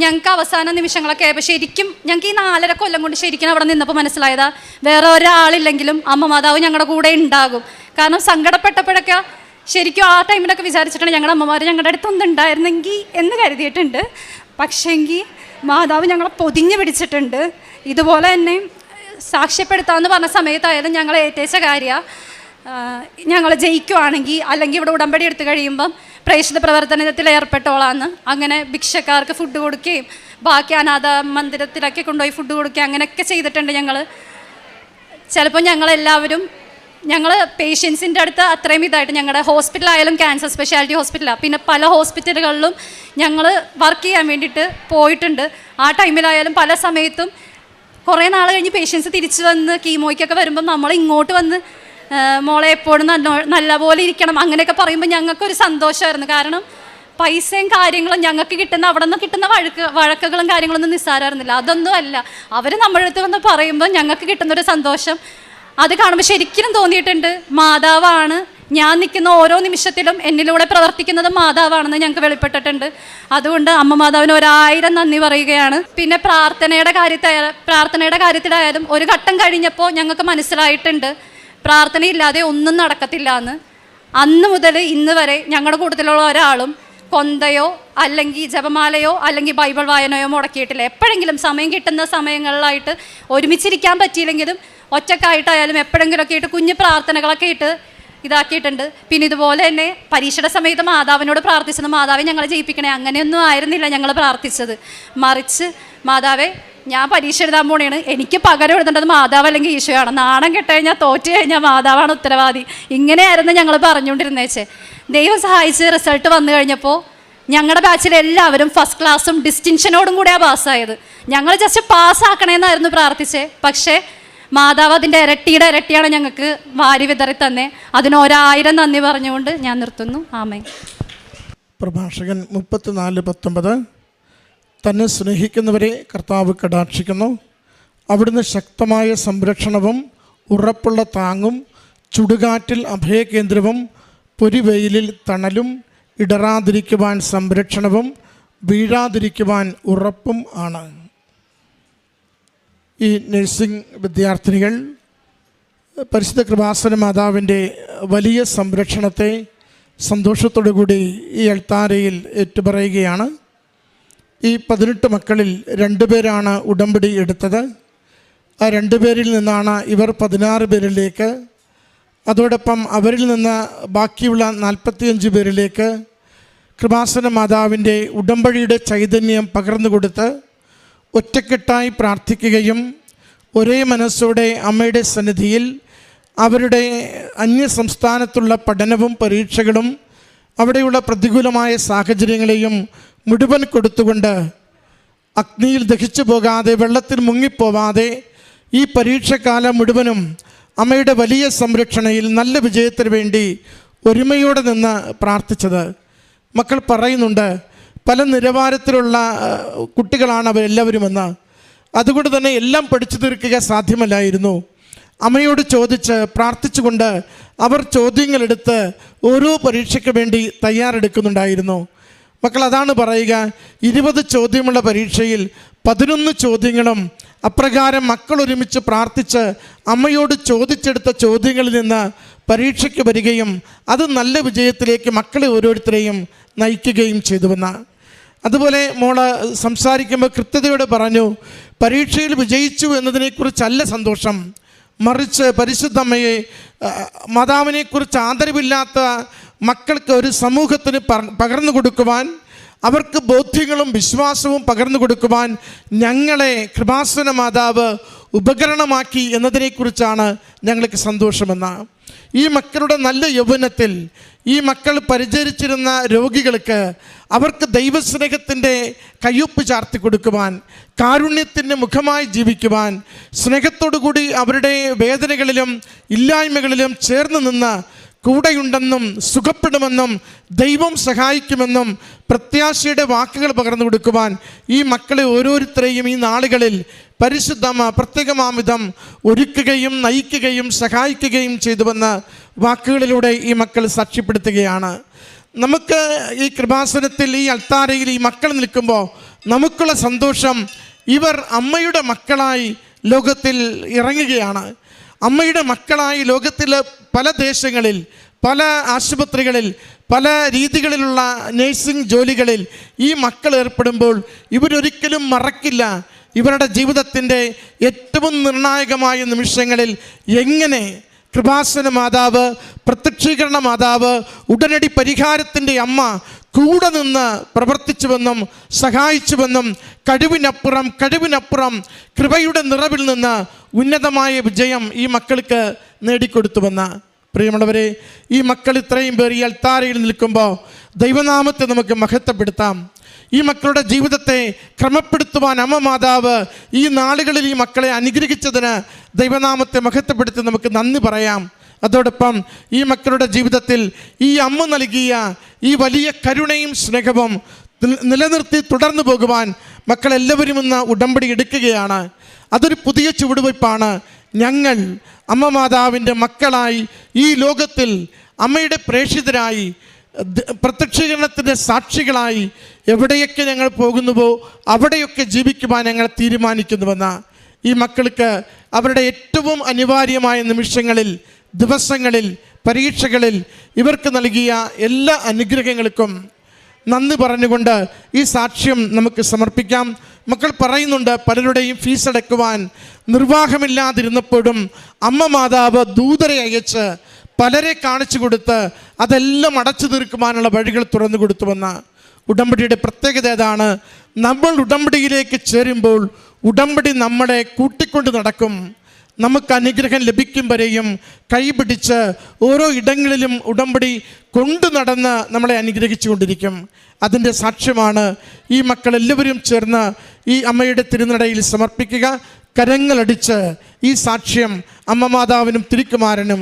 ഞങ്ങൾക്ക് അവസാന നിമിഷങ്ങളൊക്കെ ആയപ്പോൾ ശരിക്കും ഞങ്ങൾക്ക് ഈ 4.5 കൊല്ലം കൊണ്ട് ശരിക്കും അവിടെ നിന്നപ്പോൾ മനസ്സിലായതാ വേറെ ഒരാളില്ലെങ്കിലും അമ്മ മാതാവ് ഞങ്ങളുടെ കൂടെ ഉണ്ടാകും. കാരണം സങ്കടപ്പെട്ടപ്പോഴൊക്കെ ശരിക്കും ആ ടൈമിലൊക്കെ വിചാരിച്ചിട്ടുണ്ട് ഞങ്ങളുടെ അമ്മമാർ ഞങ്ങളുടെ അടുത്തൊന്നും ഉണ്ടായിരുന്നെങ്കിൽ എന്ന് കരുതിയിട്ടുണ്ട്. പക്ഷേങ്കിൽ മാതാവ് ഞങ്ങളെ പൊതിഞ്ഞ് പിടിച്ചിട്ടുണ്ട്. ഇതുപോലെ തന്നെ സാക്ഷ്യപ്പെടുത്താമെന്ന് പറഞ്ഞ സമയത്തായാലും ഞങ്ങൾ ഏറ്റേച്ച കാര്യമാണ്, ഞങ്ങൾ ജയിക്കുവാണെങ്കിൽ അല്ലെങ്കിൽ ഇവിടെ ഉടമ്പടി എടുത്തു കഴിയുമ്പം പ്രേക്ഷിത പ്രവർത്തനത്തിൽ ഏർപ്പെട്ടോളാന്ന്. അങ്ങനെ ഭിക്ഷക്കാർക്ക് ഫുഡ് കൊടുക്കുകയും ബാക്കി അനാഥ മന്ദിരത്തിലൊക്കെ കൊണ്ടുപോയി ഫുഡ് കൊടുക്കുകയും അങ്ങനെയൊക്കെ ചെയ്തിട്ടുണ്ട് ഞങ്ങൾ. ചിലപ്പോൾ ഞങ്ങൾ പേഷ്യൻസിൻ്റെ അടുത്ത് അത്രയും ഇതായിട്ട് ഞങ്ങളുടെ ഹോസ്പിറ്റലായാലും ക്യാൻസർ സ്പെഷ്യാലിറ്റി ഹോസ്പിറ്റലാണ്, പിന്നെ പല ഹോസ്പിറ്റലുകളിലും ഞങ്ങൾ വർക്ക് ചെയ്യാൻ വേണ്ടിയിട്ട് പോയിട്ടുണ്ട്. ആ ടൈമിലായാലും പല സമയത്തും കുറേ നാൾ കഴിഞ്ഞ് പേഷ്യൻസ് തിരിച്ചു വന്ന് കീമോയ്ക്കൊക്കെ വരുമ്പം നമ്മൾ ഇങ്ങോട്ട് വന്ന് മോളെ എപ്പോഴും നല്ലപോലെ ഇരിക്കണം അങ്ങനെയൊക്കെ പറയുമ്പോൾ ഞങ്ങൾക്കൊരു സന്തോഷമായിരുന്നു. കാരണം പൈസയും കാര്യങ്ങളും ഞങ്ങൾക്ക് കിട്ടുന്ന അവിടെ നിന്ന് കിട്ടുന്ന വഴക്കുകളും കാര്യങ്ങളൊന്നും നിസ്സാരമായിരുന്നില്ല. അതൊന്നും അല്ല, അവർ നമ്മുടെ അടുത്ത് വന്ന് പറയുമ്പോൾ ഞങ്ങൾക്ക് കിട്ടുന്നൊരു സന്തോഷം അത് കാണുമ്പോൾ ശരിക്കും തോന്നിയിട്ടുണ്ട്. മാതാവാണ് ഞാൻ നിൽക്കുന്ന ഓരോ നിമിഷത്തിലും എന്നിലൂടെ പ്രവർത്തിക്കുന്നത് മാതാവാണെന്ന് ഞങ്ങൾക്ക് വെളിപ്പെട്ടിട്ടുണ്ട്. അതുകൊണ്ട് അമ്മ മാതാവിന് 1000 നന്ദി പറയുകയാണ്. പിന്നെ പ്രാർത്ഥനയുടെ കാര്യത്തിലായാലും ഒരു ഘട്ടം കഴിഞ്ഞപ്പോൾ ഞങ്ങൾക്ക് മനസ്സിലായിട്ടുണ്ട് പ്രാർത്ഥനയില്ലാതെ ഒന്നും നടക്കത്തില്ല എന്ന്. അന്ന് മുതൽ ഇന്ന് വരെ ഞങ്ങളുടെ കൂട്ടത്തിലുള്ള ഒരാളും കൊന്തയോ അല്ലെങ്കിൽ ജപമാലയോ അല്ലെങ്കിൽ ബൈബിൾ വായനയോ മുടക്കിയിട്ടില്ല. എപ്പോഴെങ്കിലും സമയം കിട്ടുന്ന സമയങ്ങളിലായിട്ട് ഒരുമിച്ചിരിക്കാൻ പറ്റിയില്ലെങ്കിലും ഒറ്റക്കായിട്ടായാലും എപ്പോഴെങ്കിലുമൊക്കെ ഇട്ട് കുഞ്ഞു പ്രാർത്ഥനകളൊക്കെ ഇട്ട് ഇതാക്കിയിട്ടുണ്ട്. പിന്നെ ഇതുപോലെ തന്നെ പരീക്ഷയുടെ സമയത്ത് മാതാവിനോട് പ്രാർത്ഥിച്ചത് മാതാവെ ഞങ്ങളെ ജയിപ്പിക്കണേ അങ്ങനെയൊന്നും ആയിരുന്നില്ല ഞങ്ങൾ പ്രാർത്ഥിച്ചത്. മറിച്ച് മാതാവേ ഞാൻ പരീക്ഷ എഴുതാൻ പോണേണ്, എനിക്ക് പകരം എഴുതേണ്ടത് മാതാവ് അല്ലെങ്കിൽ ഈശോയാണ്, നാണം കെട്ട് കഴിഞ്ഞാൽ തോറ്റു കഴിഞ്ഞാൽ മാതാവാണ് ഉത്തരവാദി, ഇങ്ങനെയായിരുന്നു ഞങ്ങൾ പറഞ്ഞുകൊണ്ടിരുന്നേച്ചേ. ദൈവം സഹായിച്ച് റിസൾട്ട് വന്നു കഴിഞ്ഞപ്പോൾ ഞങ്ങളുടെ ബാച്ചിലെ എല്ലാവരും ഫസ്റ്റ് ക്ലാസ്സും ഡിസ്റ്റിങ്ഷനോടും കൂടെയാണ് പാസ്സായത്. ഞങ്ങൾ ജസ്റ്റ് പാസ്സാക്കണേന്നായിരുന്നു പ്രാർത്ഥിച്ചേ, പക്ഷേ മാതാവ് അതിൻ്റെ ഇരട്ടിയാണ് ഞങ്ങൾക്ക് വാരി വിതറി തന്നെ. അതിന് 1000 നന്ദി പറഞ്ഞുകൊണ്ട് ഞാൻ നിർത്തുന്നു. ആമേൻ. പ്രഭാഷകൻ 34:19 തന്നെ സ്നേഹിക്കുന്നവരെ കർത്താവ് കടാക്ഷിക്കുന്നു. അവിടുന്ന് ശക്തമായ സംരക്ഷണവും ഉറപ്പുള്ള താങ്ങും ചുടുകാറ്റിൽ അഭയകേന്ദ്രവും പൊരിവെയിലിൽ തണലും ഇടറാതിരിക്കുവാൻ സംരക്ഷണവും വീഴാതിരിക്കുവാൻ ഉറപ്പും ആണ്. ഈ നഴ്സിംഗ് വിദ്യാർത്ഥിനികൾ പരിശുദ്ധ കൃപാസന മാതാവിൻ്റെ വലിയ സംരക്ഷണത്തെ സന്തോഷത്തോടുകൂടി ഈ അൾത്താരയിൽ ഏറ്റുപറയുകയാണ്. ഈ 18 മക്കളിൽ 2 പേരാണ് ഉടമ്പടി എടുത്തത്. ആ 2 പേരിൽ നിന്നാണ് ഇവർ 16 പേരിലേക്ക്, അതോടൊപ്പം അവരിൽ നിന്ന് ബാക്കിയുള്ള 45 പേരിലേക്ക് കൃപാസന മാതാവിൻ്റെ ഉടമ്പടിയുടെ ചൈതന്യം പകർന്നു കൊടുത്ത് ഒറ്റക്കെട്ടായി പ്രാർത്ഥിക്കുകയും ഒരേ മനസ്സോടെ അമ്മയുടെ സന്നിധിയിൽ അവരുടെ അന്യസംസ്ഥാനത്തുള്ള പഠനവും പരീക്ഷകളും അവിടെയുള്ള പ്രതികൂലമായ സാഹചര്യങ്ങളെയും മുഴുവൻ കൊടുത്തുകൊണ്ട് അഗ്നിയിൽ ദഹിച്ചു പോകാതെ വെള്ളത്തിൽ മുങ്ങിപ്പോവാതെ ഈ പരീക്ഷക്കാലം മുഴുവനും അമ്മയുടെ വലിയ സംരക്ഷണയിൽ നല്ല വിജയത്തിന് വേണ്ടി ഒരുമയോടെ നിന്ന് പ്രാർത്ഥിച്ചത്. മക്കൾ പറയുന്നുണ്ട് പല നിലവാരത്തിലുള്ള കുട്ടികളാണ് അവരെല്ലാവരുമെന്ന്. അതുകൊണ്ട് തന്നെ എല്ലാം പഠിച്ചു തീർക്കുക സാധ്യമല്ലായിരുന്നു. അമ്മയോട് ചോദിച്ച് പ്രാർത്ഥിച്ചുകൊണ്ട് അവർ ചോദ്യങ്ങളെടുത്ത് ഓരോ പരീക്ഷയ്ക്ക് വേണ്ടി തയ്യാറെടുക്കുന്നുണ്ടായിരുന്നു. മക്കൾ അതാണ് പറയുക, 20 ചോദ്യമുള്ള പരീക്ഷയിൽ 11 ചോദ്യങ്ങളും അപ്രകാരം മക്കൾ ഒരുമിച്ച് പ്രാർത്ഥിച്ച് അമ്മയോട് ചോദിച്ചെടുത്ത ചോദ്യങ്ങളിൽ നിന്ന് പരീക്ഷയ്ക്ക് വരികയും അത് നല്ല വിജയത്തിലേക്ക് മക്കളെ ഓരോരുത്തരെയും നയിക്കുകയും ചെയ്തുവെന്ന. അതുപോലെ മോള് സംസാരിക്കുമ്പോൾ കൃത്യതയോടെ പറഞ്ഞു, പരീക്ഷയിൽ വിജയിച്ചു എന്നതിനെക്കുറിച്ചല്ല സന്തോഷം, മറിച്ച് പരിശുദ്ധമ്മയെ മാതാവിനെക്കുറിച്ച് ആദരവില്ലാത്ത മക്കൾക്ക് ഒരു സമൂഹത്തിന് പകർന്നു കൊടുക്കുവാൻ, അവർക്ക് ബോധ്യങ്ങളും വിശ്വാസവും പകർന്നു കൊടുക്കുവാൻ ഞങ്ങളെ കൃപാസന മാതാവ് ഉപകരണമാക്കി എന്നതിനെക്കുറിച്ചാണ് ഞങ്ങൾക്ക് സന്തോഷമെന്ന. ഈ മക്കളുടെ നല്ല യൗവനത്തിൽ ഈ മക്കൾ പരിചരിച്ചിരുന്ന രോഗികൾക്ക് അവർക്ക് ദൈവസ്നേഹത്തിൻ്റെ കയ്യൊപ്പ് ചാർത്തി കൊടുക്കുവാൻ, കാരുണ്യത്തിൻ്റെ മുഖമായി ജീവിക്കുവാൻ, സ്നേഹത്തോടുകൂടി അവരുടെ വേദനകളിലും ഇല്ലായ്മകളിലും ചേർന്ന് നിന്ന് കൂടെയുണ്ടെന്നും സുഖപ്പെടുമെന്നും ദൈവം സഹായിക്കുമെന്നും പ്രത്യാശയുടെ വാക്കുകൾ പകർന്നു കൊടുക്കുവാൻ ഈ മക്കളെ ഓരോരുത്തരെയും ഈ നാളുകളിൽ പരിശുദ്ധമ്മ പ്രത്യേകമാമിതം ഒരുക്കുകയും നയിക്കുകയും സഹായിക്കുകയും ചെയ്തുവെന്ന് വാക്കുകളിലൂടെ ഈ മക്കൾ സാക്ഷ്യപ്പെടുത്തുകയാണ്. നമുക്ക് ഈ കൃപാസനത്തിൽ ഈ അൾത്താരയിൽ ഈ മക്കൾ നിൽക്കുമ്പോൾ നമുക്കുള്ള സന്തോഷം, ഇവർ അമ്മയുടെ മക്കളായി ലോകത്തിൽ ഇറങ്ങുകയാണ്. അമ്മയുടെ മക്കളായി ലോകത്തിൽ പല ദേശങ്ങളിൽ, പല ആശുപത്രികളിൽ, പല രീതികളിലുള്ള നേഴ്സിംഗ് ജോലികളിൽ ഈ മക്കൾ ഏർപ്പെടുമ്പോൾ ഇവരൊരിക്കലും മറക്കില്ല ഇവരുടെ ജീവിതത്തിൻ്റെ ഏറ്റവും നിർണായകമായ നിമിഷങ്ങളിൽ എങ്ങനെ കൃപാസന മാതാവ്, പ്രത്യക്ഷീകരണ മാതാവ്, ഉടനടി പരിഹാരത്തിൻ്റെ അമ്മ കൂടെ നിന്ന് പ്രവർത്തിച്ചുവെന്നും സഹായിച്ചുവെന്നും കഴിവിനപ്പുറം കൃപയുടെ നിറവിൽ നിന്ന് ഉന്നതമായ വിജയം ഈ മക്കൾക്ക് നേടിക്കൊടുത്തുവെന്ന്. പ്രിയമുള്ളവരെ, ഈ മക്കൾ ഇത്രയും പേർ ഈ അൾത്താരയിൽ നിൽക്കുമ്പോൾ ദൈവനാമത്തെ നമുക്ക് മഹത്വപ്പെടുത്താം. ഈ മക്കളുടെ ജീവിതത്തെ ക്രമപ്പെടുത്തുവാൻ അമ്മ മാതാവ് ഈ നാളുകളിൽ ഈ മക്കളെ അനുഗ്രഹിച്ചതിന് ദൈവനാമത്തെ മഹത്വപ്പെടുത്തി നമുക്ക് നന്ദി പറയാം. അതോടൊപ്പം ഈ മക്കളുടെ ജീവിതത്തിൽ ഈ അമ്മ നൽകിയ ഈ വലിയ കരുണയും സ്നേഹവും നിലനിർത്തി തുടർന്നു പോകുവാൻ മക്കളെല്ലാവരും ഇന്ന് ഉടമ്പടി എടുക്കുകയാണ്. അതൊരു പുതിയ ചുവടുവയ്പ്പാണ്. ഞങ്ങൾ അമ്മ മാതാവിൻ്റെ മക്കളായി ഈ ലോകത്തിൽ അമ്മയുടെ പ്രേക്ഷിതരായി പ്രത്യക്ഷീകരണത്തിൻ്റെ സാക്ഷികളായി എവിടെയൊക്കെ ഞങ്ങൾ പോകുന്നുവോ അവിടെയൊക്കെ ജീവിക്കുവാൻ ഞങ്ങൾ തീരുമാനിക്കുന്നുവെന്ന്. ഈ മക്കൾക്ക് അവരുടെ ഏറ്റവും അനിവാര്യമായ നിമിഷങ്ങളിൽ, ദിവസങ്ങളിൽ, പരീക്ഷകളിൽ ഇവർക്ക് നൽകിയ എല്ലാ അനുഗ്രഹങ്ങൾക്കും നന്ദി പറഞ്ഞുകൊണ്ട് ഈ സാക്ഷ്യം നമുക്ക് സമർപ്പിക്കാം. മക്കൾ പറയുന്നുണ്ട്, പലരുടെയും ഫീസ് അടയ്ക്കുവാൻ നിർവാഹമില്ലാതിരുന്നപ്പോഴും അമ്മ മാതാവ് ദൂതരെ അയച്ച് പലരെ കാണിച്ചു കൊടുത്ത് അതെല്ലാം അടച്ചു തീർക്കുവാനുള്ള വഴികൾ തുറന്നു കൊടുത്തുവെന്ന്. ഉടമ്പടിയുടെ പ്രത്യേകത ഏതാണ്? നമ്മൾ ഉടമ്പടിയിലേക്ക് ചേരുമ്പോൾ ഉടമ്പടി നമ്മളെ കൂട്ടിക്കൊണ്ട് നടക്കും. നമുക്ക് അനുഗ്രഹം ലഭിക്കും വരെയും കൈപിടിച്ച് ഓരോ ഇടങ്ങളിലും ഉടമ്പടി കൊണ്ടു നടന്ന് നമ്മളെ അനുഗ്രഹിച്ചു കൊണ്ടിരിക്കും. അതിൻ്റെ സാക്ഷ്യമാണ് ഈ മക്കളെല്ലാവരും ചേർന്ന് ഈ അമ്മയുടെ തിരുനടയിൽ സമർപ്പിക്കുക. കരങ്ങളടിച്ച് ഈ സാക്ഷ്യം അമ്മ മാതാവിനും തിരുക്കുമാരനും